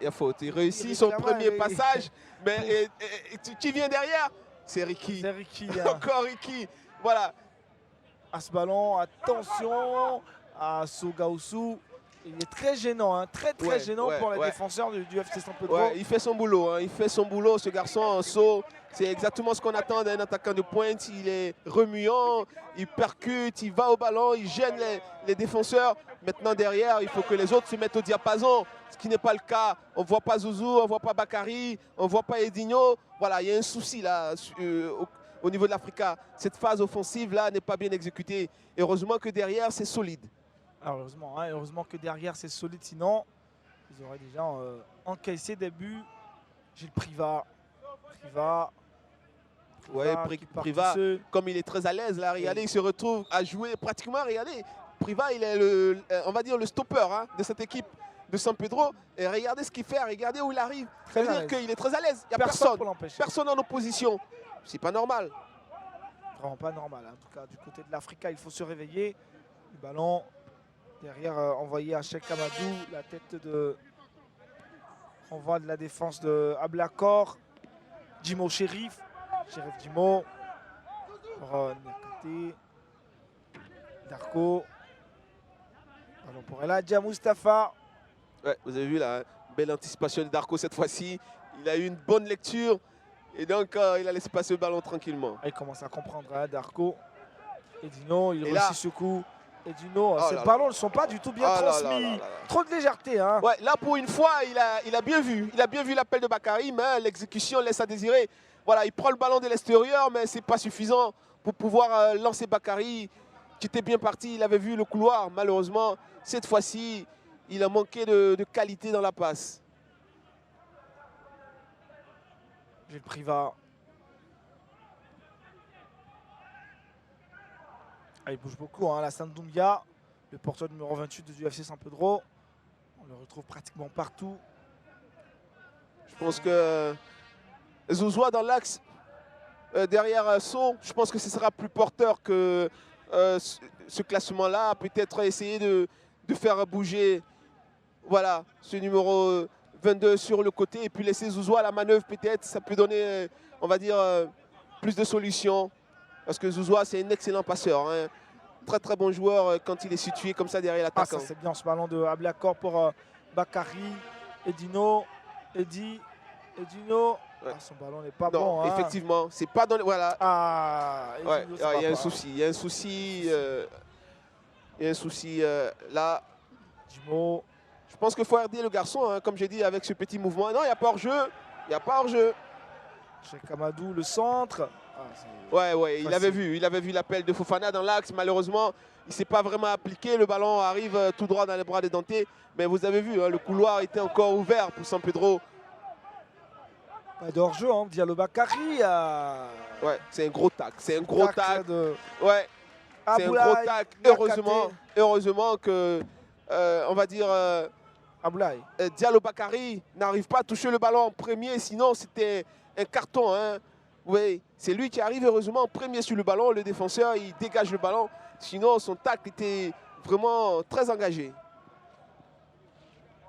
Il y a faute. Il réussit son premier passage. Mais qui vient derrière? C'est Ricky.
C'est Ricky.
Encore Ricky. Voilà.
À ce ballon, attention à Sogaosu. Il est très gênant, hein, très gênant pour les défenseurs du FC San Pedro.
Il fait son boulot, hein, il fait son boulot, ce garçon en saut. C'est exactement ce qu'on attend d'un attaquant de pointe. Il est remuant, il percute, il va au ballon, il gêne les défenseurs. Maintenant derrière, il faut que les autres se mettent au diapason, ce qui n'est pas le cas. On ne voit pas Zouzou, on ne voit pas Bakary, on ne voit pas Edinho. Voilà, il y a un souci là au niveau de l'Africa. Cette phase offensive là n'est pas bien exécutée. Et heureusement que derrière, c'est solide.
Alors heureusement que derrière c'est solide, sinon ils auraient déjà encaissé des buts. Gilles Privat.
Privat, comme il est très à l'aise là, regardez, il se retrouve à jouer pratiquement, regardez. Privat, il est on va dire le stopper hein, de cette équipe de San Pedro. Et regardez ce qu'il fait, regardez où il arrive. Ça veut dire qu'il est très à l'aise. Il n'y a personne en opposition. C'est pas normal.
Vraiment pas normal. Hein. En tout cas, du côté de l'Africa, il faut se réveiller. Le ballon derrière envoyé à Cheikh Kamadou, la tête de renvoi de la défense de Ablakor. Djimo Chérif Djimo. Niakate. Darko. Ballon pour Eladja Mustafa.
Ouais, vous avez vu là, belle anticipation de Darko cette fois-ci. Il a eu une bonne lecture et donc il a laissé passer le ballon tranquillement.
Il commence à comprendre hein, Darko. Edino, il réussit ce coup. Edino, ces ballons ne sont pas du tout bien transmis. Trop de légèreté. Hein.
Ouais, là, pour une fois, il a bien vu. Il a bien vu l'appel de Bakary, mais l'exécution laisse à désirer. Voilà, il prend le ballon de l'extérieur, mais ce n'est pas suffisant pour pouvoir lancer Bakary, qui était bien parti. Il avait vu le couloir. Malheureusement, cette fois-ci, il a manqué de qualité dans la passe.
Gilles Privat. Il bouge beaucoup, hein, Alassane Doumbia, le porteur numéro 28 du UFC San Pedro. On le retrouve pratiquement partout.
Je pense que Zouzoua dans l'axe, derrière So, je pense que ce sera plus porteur que ce classement-là. Peut-être essayer de faire bouger voilà, ce numéro 22 sur le côté et puis laisser Zouzoua à la manœuvre peut-être. Ça peut donner, on va dire, plus de solutions. Parce que Zouzoua, c'est un excellent passeur. Hein. très très bon joueur quand il est situé comme ça derrière
Ah,
l'attaquant.
ça c'est bien ce ballon de Ablakor pour Bakary. Edino. Edino.
Ouais.
Ah, son ballon n'est pas
Non,
bon. Hein.
effectivement, c'est pas dans les... Voilà.
Ah,
Ouais,
Edino, ça
il y a
va
un
pas.
souci. Il y a un souci. Il y a un souci là.
Edino.
Je pense qu'il faut aider le garçon, hein, comme j'ai dit, avec ce petit mouvement. Non, il n'y a pas hors-jeu. Il n'y a pas hors-jeu.
Cheikh Amadou, le centre. Ah, c'est-
Ouais,
Facile.
il avait vu l'appel de Fofana dans l'axe. Malheureusement, il ne s'est pas vraiment appliqué. Le ballon arrive tout droit dans les bras de Dante. Mais vous avez vu, hein, le couloir était encore ouvert pour San Pedro.
Pas d'hors-jeu, hein. Diallo Bakary.
Ouais, c'est un gros tac. C'est un gros tac.
de
Ouais, c'est un
Aboulaye
gros tac.
Niakate.
Heureusement que, on va dire,
Aboulaye.
Diallo Bakary n'arrive pas à toucher le ballon en premier. Sinon, c'était un carton. Hein. Oui, c'est lui qui arrive heureusement en premier sur le ballon. Le défenseur, il dégage le ballon. Sinon, son tac était vraiment très engagé.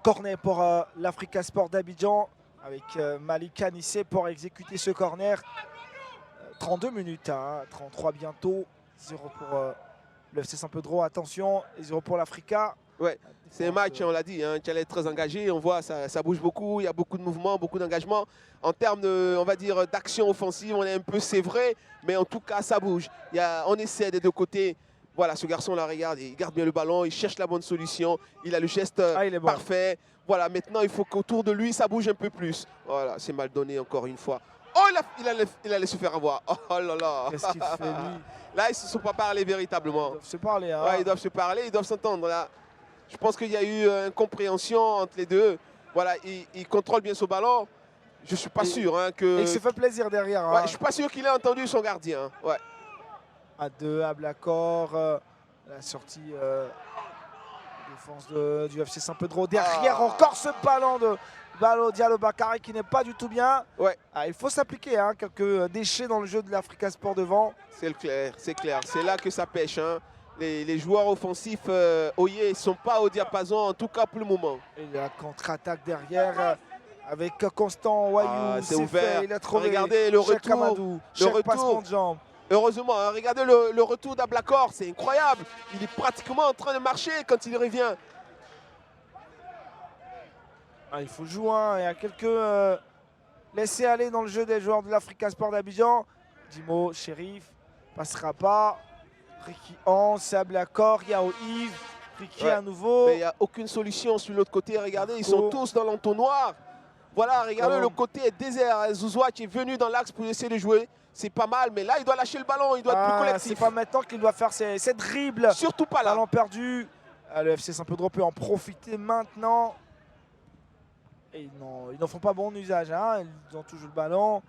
Corner pour l'Africa Sport d'Abidjan avec Malik Anissé pour exécuter ce corner. 32 minutes, hein, 33 bientôt. 0 pour le FC San Pedro, attention, et 0 pour l'Africa.
Ouais, c'est un match, on l'a dit, hein, qui allait être très engagé. On voit, ça bouge beaucoup, il y a beaucoup de mouvements, beaucoup d'engagement. En termes, on va dire, d'action offensive, on est un peu sévré, mais en tout cas, ça bouge. On essaie des deux côtés. Voilà, ce garçon-là, regarde, il garde bien le ballon, il cherche la bonne solution, il a le geste
il est bon.
parfait. Voilà, maintenant, il faut qu'autour de lui, ça bouge un peu plus. Voilà, c'est mal donné encore une fois. Oh, il allait se faire avoir. Oh là là.
Qu'est-ce qu'il fait, lui?
Là, ils ne se sont pas parlé véritablement.
Ils doivent se parler. Hein.
Ouais, ils doivent se parler, ils doivent s'entendre. Là, je pense qu'il y a eu une compréhension entre les deux. Voilà, il contrôle bien ce ballon. Je ne suis pas sûr hein, que...
Et il se fait plaisir derrière.
Ouais,
Hein.
je ne suis pas sûr qu'il ait entendu son gardien. Ouais.
À 2, Ablakor. La sortie défense du FC San Pedro. Derrière, encore ce ballon de Diallo Bakary qui n'est pas du tout bien.
Ouais.
Ah, il faut s'appliquer. Hein, quelques déchets dans le jeu de l'Africa Sport devant.
C'est clair, c'est clair. C'est là que ça pêche. Hein. Les joueurs offensifs, Oye, ne sont pas au diapason, en tout cas pour le moment.
Et la contre-attaque derrière avec Constant Wayou.
C'est ouvert.
Fait, il a trouvé.
Regardez le
Cheikh
retour.
Amadou,
Le
Cheikh
retour.
passement de jambe.
Heureusement, hein, regardez le retour d'Ablakor, c'est incroyable. Il est pratiquement en train de marcher quand il revient.
Ah, il faut jouer. Hein. Il y a quelques laissés aller dans le jeu des joueurs de l'Africa Sport d'Abidjan. Dimo, Shérif, passera pas. Ricky Hans, Ablakor, Yao Yves. Ricky
Ouais.
à nouveau.
Mais il n'y a aucune solution sur l'autre côté. Regardez, ils sont tous dans l'entonnoir. Voilà, regardez, le côté est désert. Zouzoua qui est venu dans l'axe pour essayer de jouer. C'est pas mal, mais là, il doit lâcher le ballon. Il doit être plus collectif.
C'est pas maintenant qu'il doit faire ses dribbles.
Surtout pas là.
Ballon perdu. Le FC San Pedro peut en profiter maintenant. Et ils n'en font pas bon usage. Hein. Ils ont toujours le ballon.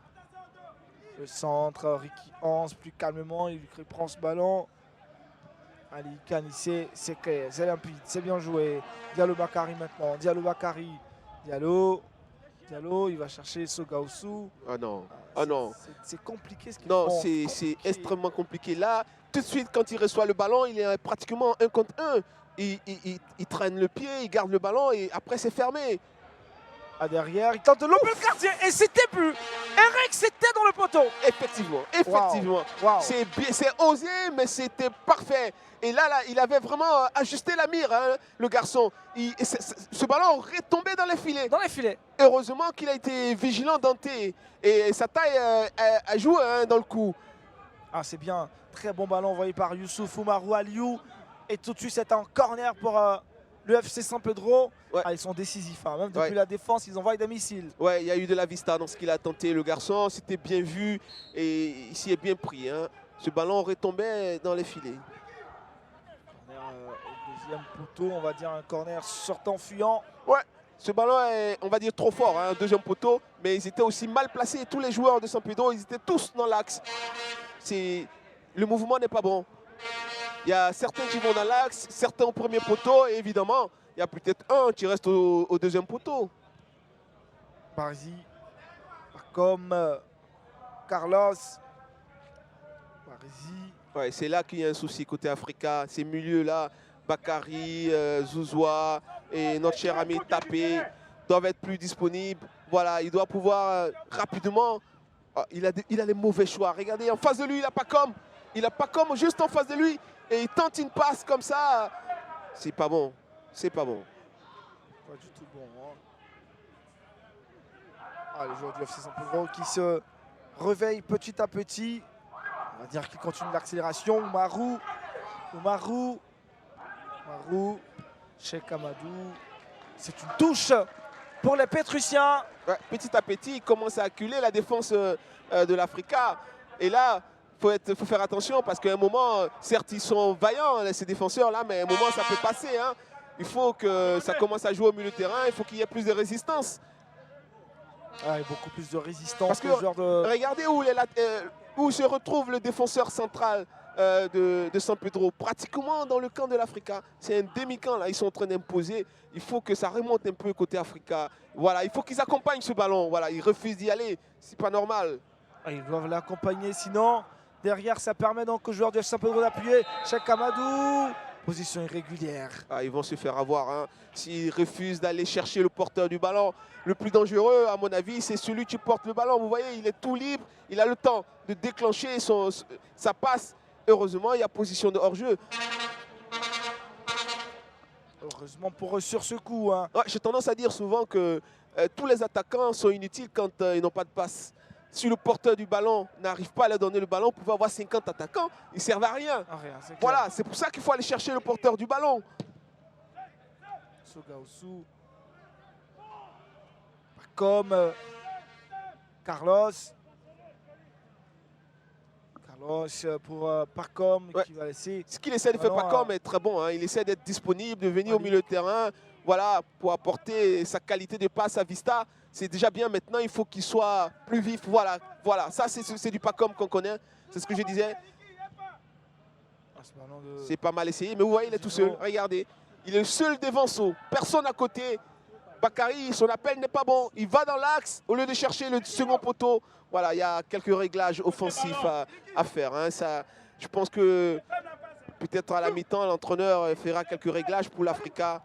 Le centre, Ricky Hans, plus calmement, il prend ce ballon. Ali Kanissé, c'est clair, c'est limpide, c'est bien joué. Diallo Bakary maintenant. Diallo Bakary. Diallo, il va chercher Sogaosu.
Ah non, ah non.
C'est compliqué ce qu'ils
Non,
font.
c'est extrêmement compliqué. Là, tout de suite, quand il reçoit le ballon, il est pratiquement 1 contre 1. Il traîne le pied, il garde le ballon et après, c'est fermé.
Derrière, il tente de louper le gardien et c'était plus. Eric, c'était dans le poteau.
Effectivement.
Wow.
C'est osé, mais c'était parfait. Et là, il avait vraiment ajusté la mire, hein, le garçon. Ce ballon aurait tombé dans les filets.
Dans les filets.
Heureusement qu'il a été vigilant, Dante. Et sa taille a joué hein, dans le coup.
Ah, c'est bien. Très bon ballon envoyé par Youssouf Oumarou Aliou. Et tout de suite, c'est un corner pour le FC San Pedro.
Ouais.
Ils sont décisifs. Hein. Même depuis la défense, ils envoient des missiles.
Ouais, il y a eu de la vista dans ce qu'il a tenté, le garçon. C'était bien vu et il s'y est bien pris. Hein. Ce ballon retombait dans les filets.
Corner au deuxième poteau, on va dire un corner sortant fuyant.
Ouais, ce ballon est, on va dire, trop fort, hein, deuxième poteau. Mais ils étaient aussi mal placés. Tous les joueurs de San Pedro, ils étaient tous dans l'axe. Le mouvement n'est pas bon. Il y a certains qui vont dans l'axe, certains au premier poteau. Et évidemment, il y a peut-être un qui reste au deuxième poteau.
Barzi, comme Carlos. Barzi.
Ouais, c'est là qu'il y a un souci côté Africa. Ces milieux-là, Bakary, Zouzoua et notre cher ami Tapé doivent être plus disponibles. Voilà, il doit pouvoir rapidement. Il a les mauvais choix. Regardez, en face de lui, il n'a pas comme juste en face de lui. et il tente une passe comme ça. C'est pas bon. C'est pas bon.
Pas du tout bon. Hein. Ah, les joueurs du FC Saint-Pedro qui se réveillent petit à petit. On va dire qu'ils continuent l'accélération. Oumarou. Cheikh Amadou. C'est une touche pour les Pétrusiens.
Ouais, petit à petit, il commence à acculer la défense de l'Africa. Et là, il faut faire attention parce qu'à un moment, certes, ils sont vaillants, ces défenseurs-là, mais à un moment, ça peut passer. Hein. Il faut que ça commence à jouer au milieu de terrain. Il faut qu'il y ait plus de résistance.
Ah, et beaucoup plus de résistance.
Parce que
de...
regardez où se retrouve le défenseur central de San Pedro. Pratiquement dans le camp de l'Africa. C'est un demi-camp, là. Ils sont en train d'imposer. Il faut que ça remonte un peu côté Africa. Voilà, il faut qu'ils accompagnent ce ballon. Voilà, ils refusent d'y aller. C'est pas normal.
Ah, ils doivent l'accompagner, sinon derrière ça permet donc aux joueurs de San Pedro d'appuyer. Cheikh Amadou, position irrégulière.
Ah, ils vont se faire avoir. Hein. S'ils refusent d'aller chercher le porteur du ballon, le plus dangereux, à mon avis, c'est celui qui porte le ballon. Vous voyez, il est tout libre. Il a le temps de déclencher sa passe. Heureusement, il y a position de hors-jeu.
Heureusement pour eux sur ce coup. Hein.
Ouais, j'ai tendance à dire souvent que tous les attaquants sont inutiles quand ils n'ont pas de passe. Si le porteur du ballon n'arrive pas à leur donner le ballon, on peut avoir 50 attaquants, ils ne servent à rien.
Ah, rien
voilà, c'est pour ça qu'il faut aller chercher le porteur du ballon.
Sogaosu. Comme Carlos pour Pacom
ouais.
Qui va laisser.
Ce qu'il essaie de faire Pacom est très bon. Hein. Il essaie d'être disponible, de venir au milieu de terrain, voilà, pour apporter sa qualité de passe à Vista. C'est déjà bien. Maintenant, il faut qu'il soit plus vif. Voilà, voilà. Ça, c'est du Pacom qu'on connaît. C'est ce que je disais. C'est pas mal essayé, mais vous voyez, il est tout seul. Regardez, il est le seul devant So. Personne à côté. Bakary, son appel n'est pas bon. Il va dans l'axe au lieu de chercher le second poteau. Voilà, il y a quelques réglages offensifs à faire. Hein. Ça, je pense que peut-être à la mi-temps, l'entraîneur fera quelques réglages pour l'Africa.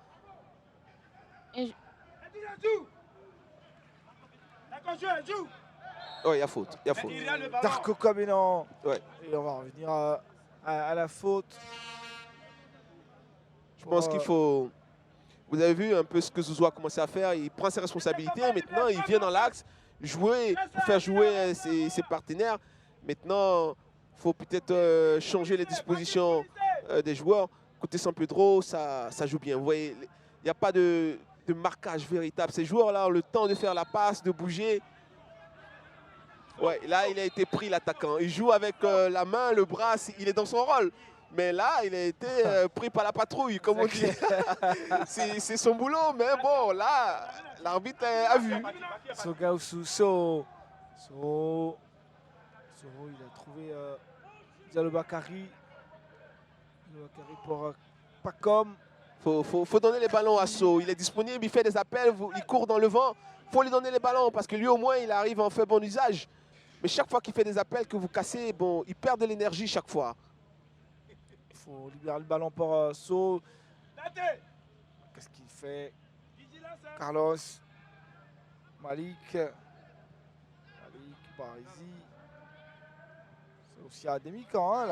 Oh, il y a faute. Il y a faute.
Darko Komenan.
Ouais.
Et on va revenir à la faute.
Je pense qu'il faut... Vous avez vu un peu ce que Zouzou a commencé à faire. Il prend ses responsabilités. Maintenant, il vient dans l'axe, jouer, faire jouer ses partenaires. Maintenant, il faut peut-être changer les dispositions des joueurs. Côté San Pedro, ça joue bien. Vous voyez, il n'y a pas de marquage véritable. Ces joueurs-là ont le temps de faire la passe, de bouger. Ouais, là, il a été pris, l'attaquant. Il joue avec la main, le bras, il est dans son rôle. Mais là, il a été pris par la patrouille, comme on dit. C'est son boulot, mais bon, là, l'arbitre a vu.
Sogaosu, So, il a trouvé Diallo Bakary. Pour Pacom.
Faut donner les ballons à So. Il est disponible, il fait des appels, il court dans le vent. Il faut lui donner les ballons parce que lui, au moins, il arrive à en faire bon usage. Mais chaque fois qu'il fait des appels que vous cassez, bon, il perd de l'énergie chaque fois.
Il faut libérer le ballon pour So. Qu'est-ce qu'il fait? Carlos. Malik. Barisi. C'est aussi à demi-camp. Hein,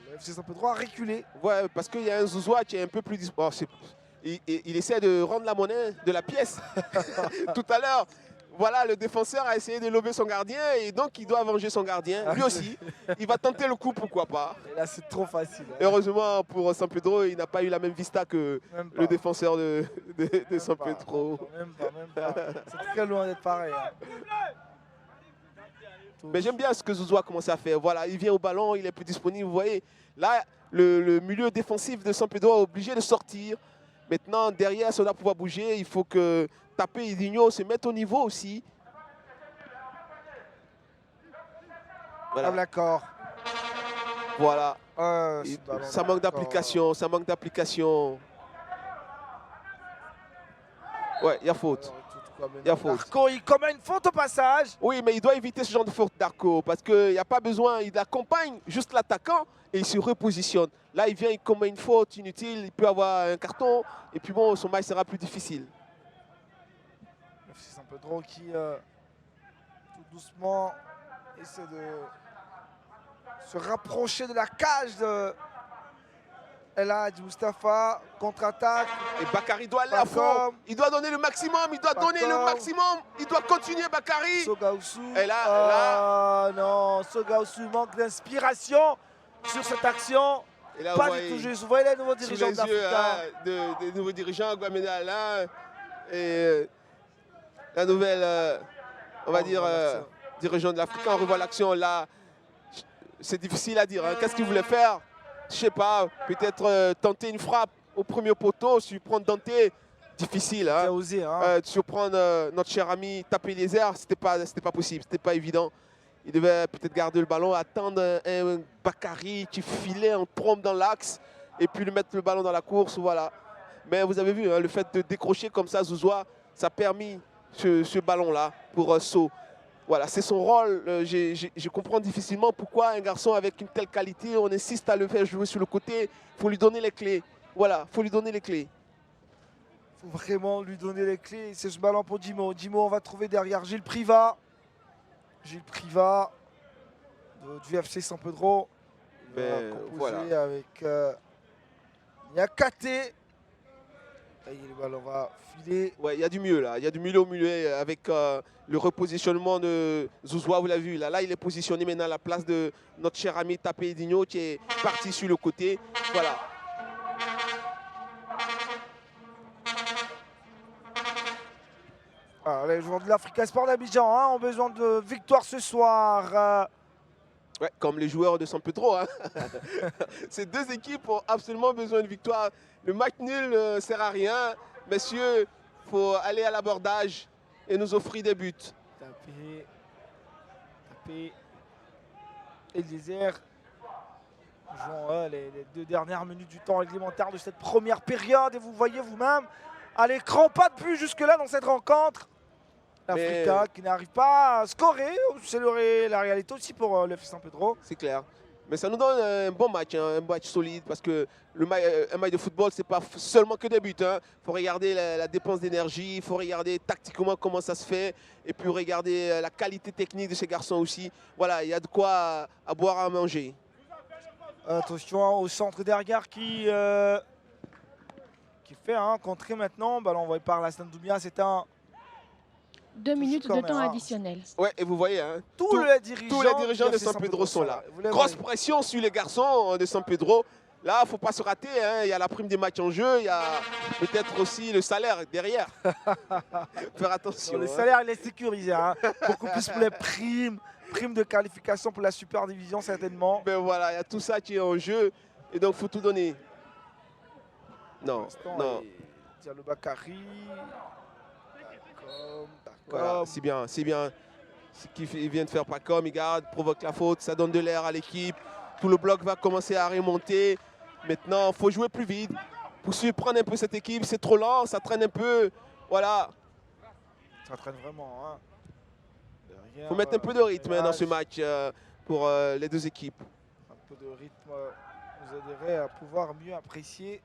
le FC Saint Pedro a reculé.
Ouais, parce qu'il y a un Zouzoua qui est un peu plus... Oh, il essaie de rendre la monnaie de la pièce. Tout à l'heure, voilà, le défenseur a essayé de lober son gardien et donc il doit venger son gardien. Lui aussi, il va tenter le coup, pourquoi pas.
Et là, c'est trop facile. Hein.
Heureusement pour San Pedro, il n'a pas eu la même vista que le défenseur de San Pedro.
Même pas. C'est très loin d'être pareil. Hein.
Mais j'aime bien ce que Zouzou a commencé à faire. Voilà, il vient au ballon, il est plus disponible. Vous voyez, là, le milieu défensif de San Pedro est obligé de sortir. Maintenant, derrière, ça doit pouvoir bouger. Il faut que Tapé et Digno se mettent au niveau aussi.
Voilà. D'accord.
Voilà.
Ça
manque d'application, ça manque d'application. Ouais, il y a faute. Il y a faute.
Darko, il commet une faute au passage.
Oui, mais il doit éviter ce genre de faute, Darko, parce qu'il n'y a pas besoin. Il accompagne juste l'attaquant et il se repositionne. Là, il vient, il commet une faute inutile. Il peut avoir un carton. Et puis bon, son match sera plus difficile.
C'est un peu drôle qui, tout doucement, essaie de se rapprocher de la cage El Hadj Moustapha, contre-attaque.
Et Bakary doit aller à fond. Il doit donner le maximum. Il doit donner le maximum. Il doit continuer, Bakary.
Sogaousou.
Et là,
non, Sogaousou manque d'inspiration sur cette action.
Et là,
pas du tout juste. Vous voyez les nouveaux dirigeants de l'Africa.
Des nouveaux dirigeants, Guamena Alain et la nouvelle, on va dire, dirigeant de l'Africa. On revoit l'action là. C'est difficile à dire. Hein. Qu'est-ce qu'il voulait faire? Je sais pas, peut-être tenter une frappe au premier poteau, surprendre Dante, difficile. Hein.
Osé, hein.
Surprendre notre cher ami, taper les airs, c'était pas possible, c'était pas évident. Il devait peut-être garder le ballon, attendre un Bakary qui filait en trompe dans l'axe et puis lui mettre le ballon dans la course, voilà. Mais vous avez vu, hein, le fait de décrocher comme ça, Zouzoua, ça a permis ce ballon-là pour So. Voilà, c'est son rôle. Je comprends difficilement pourquoi un garçon avec une telle qualité, on insiste à le faire jouer sur le côté. Il faut lui donner les clés. Voilà, il faut lui donner les clés.
Il faut vraiment lui donner les clés. C'est ce ballon pour Djimo. Djimo, on va trouver derrière Gilles Privat. Gilles Privat du FC San Pedro. Il va composer avec Niakate. Le ballon va filer.
Ouais, il y a du mieux là. Il y a du mieux au milieu avec le repositionnement de Zouzoua, vous l'avez vu. Là, il est positionné maintenant à la place de notre cher ami Tapé Digno qui est parti sur le côté. Voilà.
Alors, les joueurs de l'Africa Sport d'Abidjan ont besoin de victoire ce soir.
Ouais, comme les joueurs de San Pedro. Hein. Ces deux équipes ont absolument besoin de victoire. Le match nul ne sert à rien. Messieurs, il faut aller à l'abordage et nous offrir des buts.
Tapé. Eliezer. Jouons les 2 dernières minutes du temps réglementaire de cette première période. Et vous voyez vous-même à l'écran, pas de but jusque-là dans cette rencontre. L'Africa qui n'arrive pas à scorer. C'est la réalité aussi pour le FC San Pedro.
C'est clair. Mais ça nous donne un bon match, hein, un match solide, parce que un match de football, ce n'est pas seulement que des buts. Il faut regarder la dépense d'énergie, il faut regarder tactiquement comment ça se fait, et puis regarder la qualité technique de ces garçons aussi. Voilà, il y a de quoi à boire, à manger.
Attention au centre derrière qui fait contrer maintenant. Ballon envoyé par Lassane Doubia, c'est un...
2 minutes de temps additionnel.
Ouais, et vous voyez, hein,
tous les dirigeants
de San Pedro sont là. Grosse pression sur les garçons de San Pedro. Là, il ne faut pas se rater. Hein. Il y a la prime des matchs en jeu. Il y a peut-être aussi le salaire derrière. Faire attention.
Le salaire, il est sécurisé. Hein. Beaucoup plus pour les primes de qualification pour la Super Division, certainement.
Ben voilà, il y a tout ça qui est en jeu. Et donc, il faut tout donner. Non, non.
Diallo Bakary.
Voilà, c'est bien. Ce qu'il vient de faire Pacom, il garde, provoque la faute, ça donne de l'air à l'équipe. Tout le bloc va commencer à remonter. Maintenant, il faut jouer plus vite pour surprendre un peu cette équipe. C'est trop lent, ça traîne un peu. Voilà.
Ça traîne vraiment.
Il faut mettre un peu de rythme dans ce match pour les deux équipes.
Un peu de rythme nous aiderait à pouvoir mieux apprécier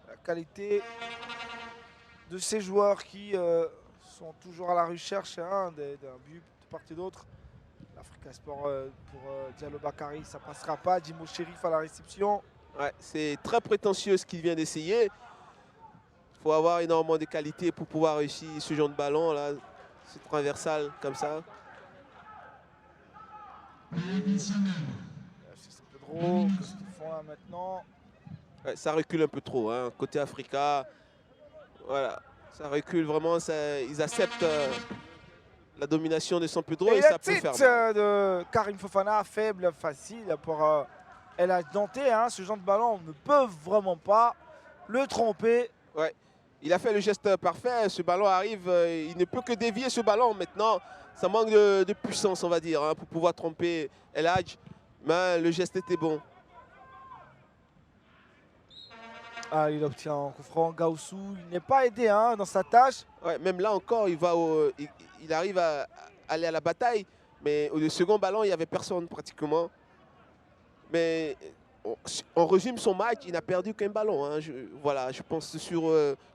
la qualité de ces joueurs qui sont toujours à la recherche d'un but de part et d'autre. L'Africa Sport pour Diallo Bakary, ça ne passera pas. Djimo Chérif à la réception.
Ouais, c'est très prétentieux ce qu'il vient d'essayer. Il faut avoir énormément de qualité pour pouvoir réussir ce genre de ballon, là, ce transversal comme ça.
C'est Pedro, qu'est-ce qu'ils font là maintenant?
Ouais, ça recule un peu trop, hein. Côté Africa. Voilà, ça recule vraiment, ils acceptent la domination de San Pedro et ça peut faire mal.
De Karim Fofana, faible, facile pour El Hadj Dante. Ce genre de ballon ne peut vraiment pas le tromper.
Ouais, il a fait le geste parfait, ce ballon arrive, il ne peut que dévier ce ballon maintenant. Ça manque de puissance, on va dire, pour pouvoir tromper El Hadj, mais le geste était bon.
Il obtient un coup franc. Gaoussou, il n'est pas aidé dans sa tâche.
Ouais, même là encore, il arrive à aller à la bataille. Mais au second ballon, il n'y avait personne pratiquement. Mais on résume son match, il n'a perdu qu'un ballon. Voilà, je pense sur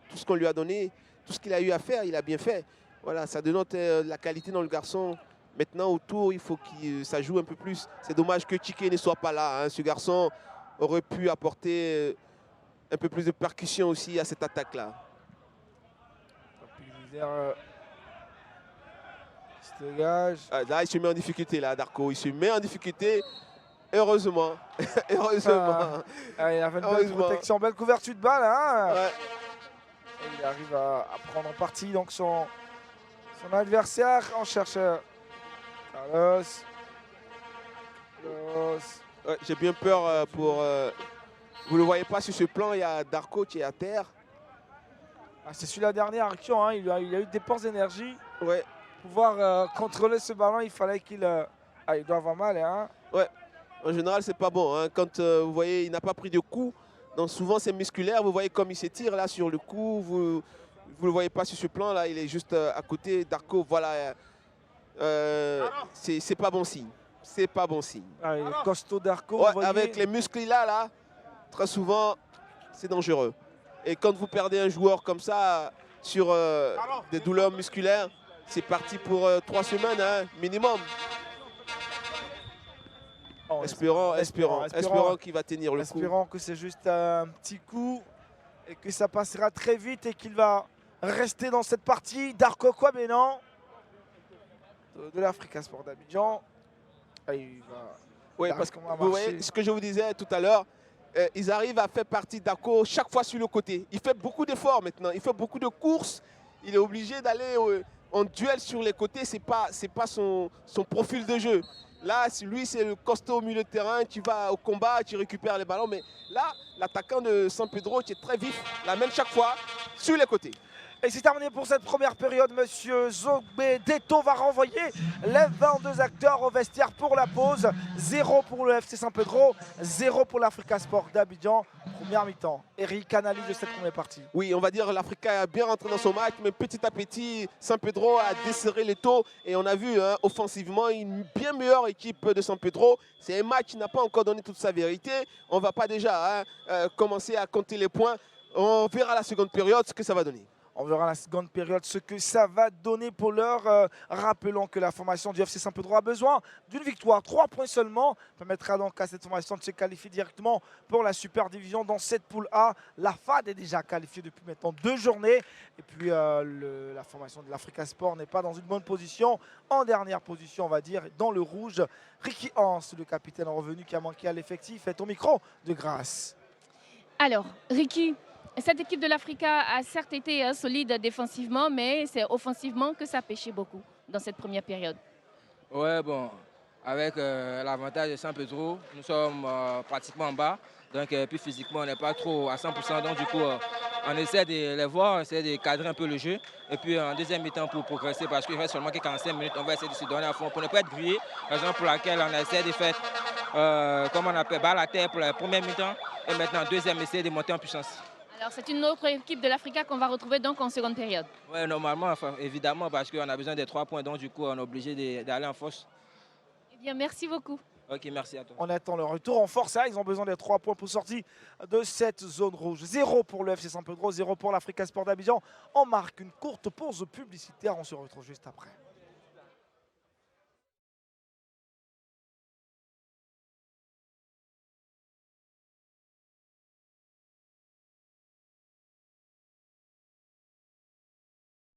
tout ce qu'on lui a donné, tout ce qu'il a eu à faire, il a bien fait. Voilà, ça dénote la qualité dans le garçon. Maintenant, autour, il faut que ça joue un peu plus. C'est dommage que Tchike ne soit pas là. Ce garçon, aurait pu apporter un peu plus de percussion aussi à cette attaque-là.
Se dégage.
Là, il se met en difficulté, là, Darko. Il se met en difficulté. Heureusement. Heureusement.
Il a fait une belle protection, belle couverture de balle. Hein.
Ouais.
Et il arrive à prendre en partie donc son adversaire. On cherche Carlos.
Ouais, j'ai bien peur pour... vous ne le voyez pas sur ce plan, il y a Darko qui est à terre.
C'est sur la dernière action, hein. Il a eu des dépenses d'énergie.
Ouais.
Pour pouvoir contrôler ce ballon, il fallait qu'il... il doit avoir mal. Hein.
Ouais. En général, c'est pas bon. Hein. Quand vous voyez, il n'a pas pris de coup. Donc souvent, c'est musculaire. Vous voyez comme il s'étire là sur le coup. Vous ne le voyez pas sur ce plan là. Il est juste à côté. Darko, voilà. C'est pas bon signe. C'est pas bon signe.
Il est costaud Darko.
Ouais, avec les muscles là, très souvent, c'est dangereux. Et quand vous perdez un joueur comme ça sur des douleurs musculaires, c'est parti pour 3 semaines hein, minimum. Espérons qu'il va tenir le coup.
Espérons que c'est juste un petit coup et que ça passera très vite et qu'il va rester dans cette partie. Darko Kwabena de l'Africa Sport d'Abidjan.
Oui, parce que vous voyez ce que je vous disais tout à l'heure, ils arrivent à faire partie Darko chaque fois sur le côté. Il fait beaucoup d'efforts maintenant, il fait beaucoup de courses. Il est obligé d'aller en duel sur les côtés, c'est pas son profil de jeu. Là, lui, c'est le costaud au milieu de terrain, tu vas au combat, tu récupères les ballons. Mais là, l'attaquant de San Pedro qui est très vif, l'amène chaque fois sur les côtés.
Et c'est terminé pour cette première période. Monsieur Zogbe Deto va renvoyer les 22 acteurs au vestiaire pour la pause. 0 pour le FC San Pedro, 0 pour l'Africa Sport d'Abidjan. Première mi-temps. Eric, analyse de cette première partie.
Oui, on va dire l'Africa a bien rentré dans son match, mais petit à petit, San Pedro a desserré les taux. Et on a vu hein, offensivement une bien meilleure équipe de San Pedro. C'est un match qui n'a pas encore donné toute sa vérité. On ne va pas déjà commencer à compter les points. On verra la seconde période ce que ça va donner.
On verra la seconde période ce que ça va donner pour l'heure. Rappelons que la formation du FC San Pedro a besoin d'une victoire. 3 points seulement permettra donc à cette formation de se qualifier directement pour la Super Division dans cette poule A. La FAD est déjà qualifiée depuis maintenant 2 journées. Et puis la formation de l'Africa Sport n'est pas dans une bonne position. En dernière position, on va dire, dans le rouge. Ricky Hans, le capitaine revenu qui a manqué à l'effectif, est au micro de grâce.
Alors, Ricky, cette équipe de l'Africa a certes été solide défensivement, mais c'est offensivement que ça pêchait beaucoup dans cette première période.
Ouais, bon, avec l'avantage de San Pedro, nous sommes pratiquement en bas. Donc, puis physiquement, on n'est pas trop à 100%. Donc, du coup, on essaie de les voir, on essaie de cadrer un peu le jeu. Et puis, en deuxième mi-temps, pour progresser, parce qu'il reste seulement que 45 minutes, on va essayer de se donner à fond pour ne pas être grillé. Raison pour laquelle on essaie de faire, comme on appelle, balle à terre pour la première mi-temps. Et maintenant, deuxième, essayer de monter en puissance.
Alors, c'est une autre équipe de l'Africa qu'on va retrouver donc en seconde période.
Oui, normalement, enfin, évidemment, parce qu'on a besoin des 3 points. Donc, du coup, on est obligé d'aller en force.
Eh bien, merci beaucoup.
Ok, merci à toi.
On attend le retour en force. Ils ont besoin des 3 points pour sortir de cette zone rouge. 0 pour le FC San Pedro, 0 pour l'Africa Sport d'Abidjan. On marque une courte pause publicitaire. On se retrouve juste après.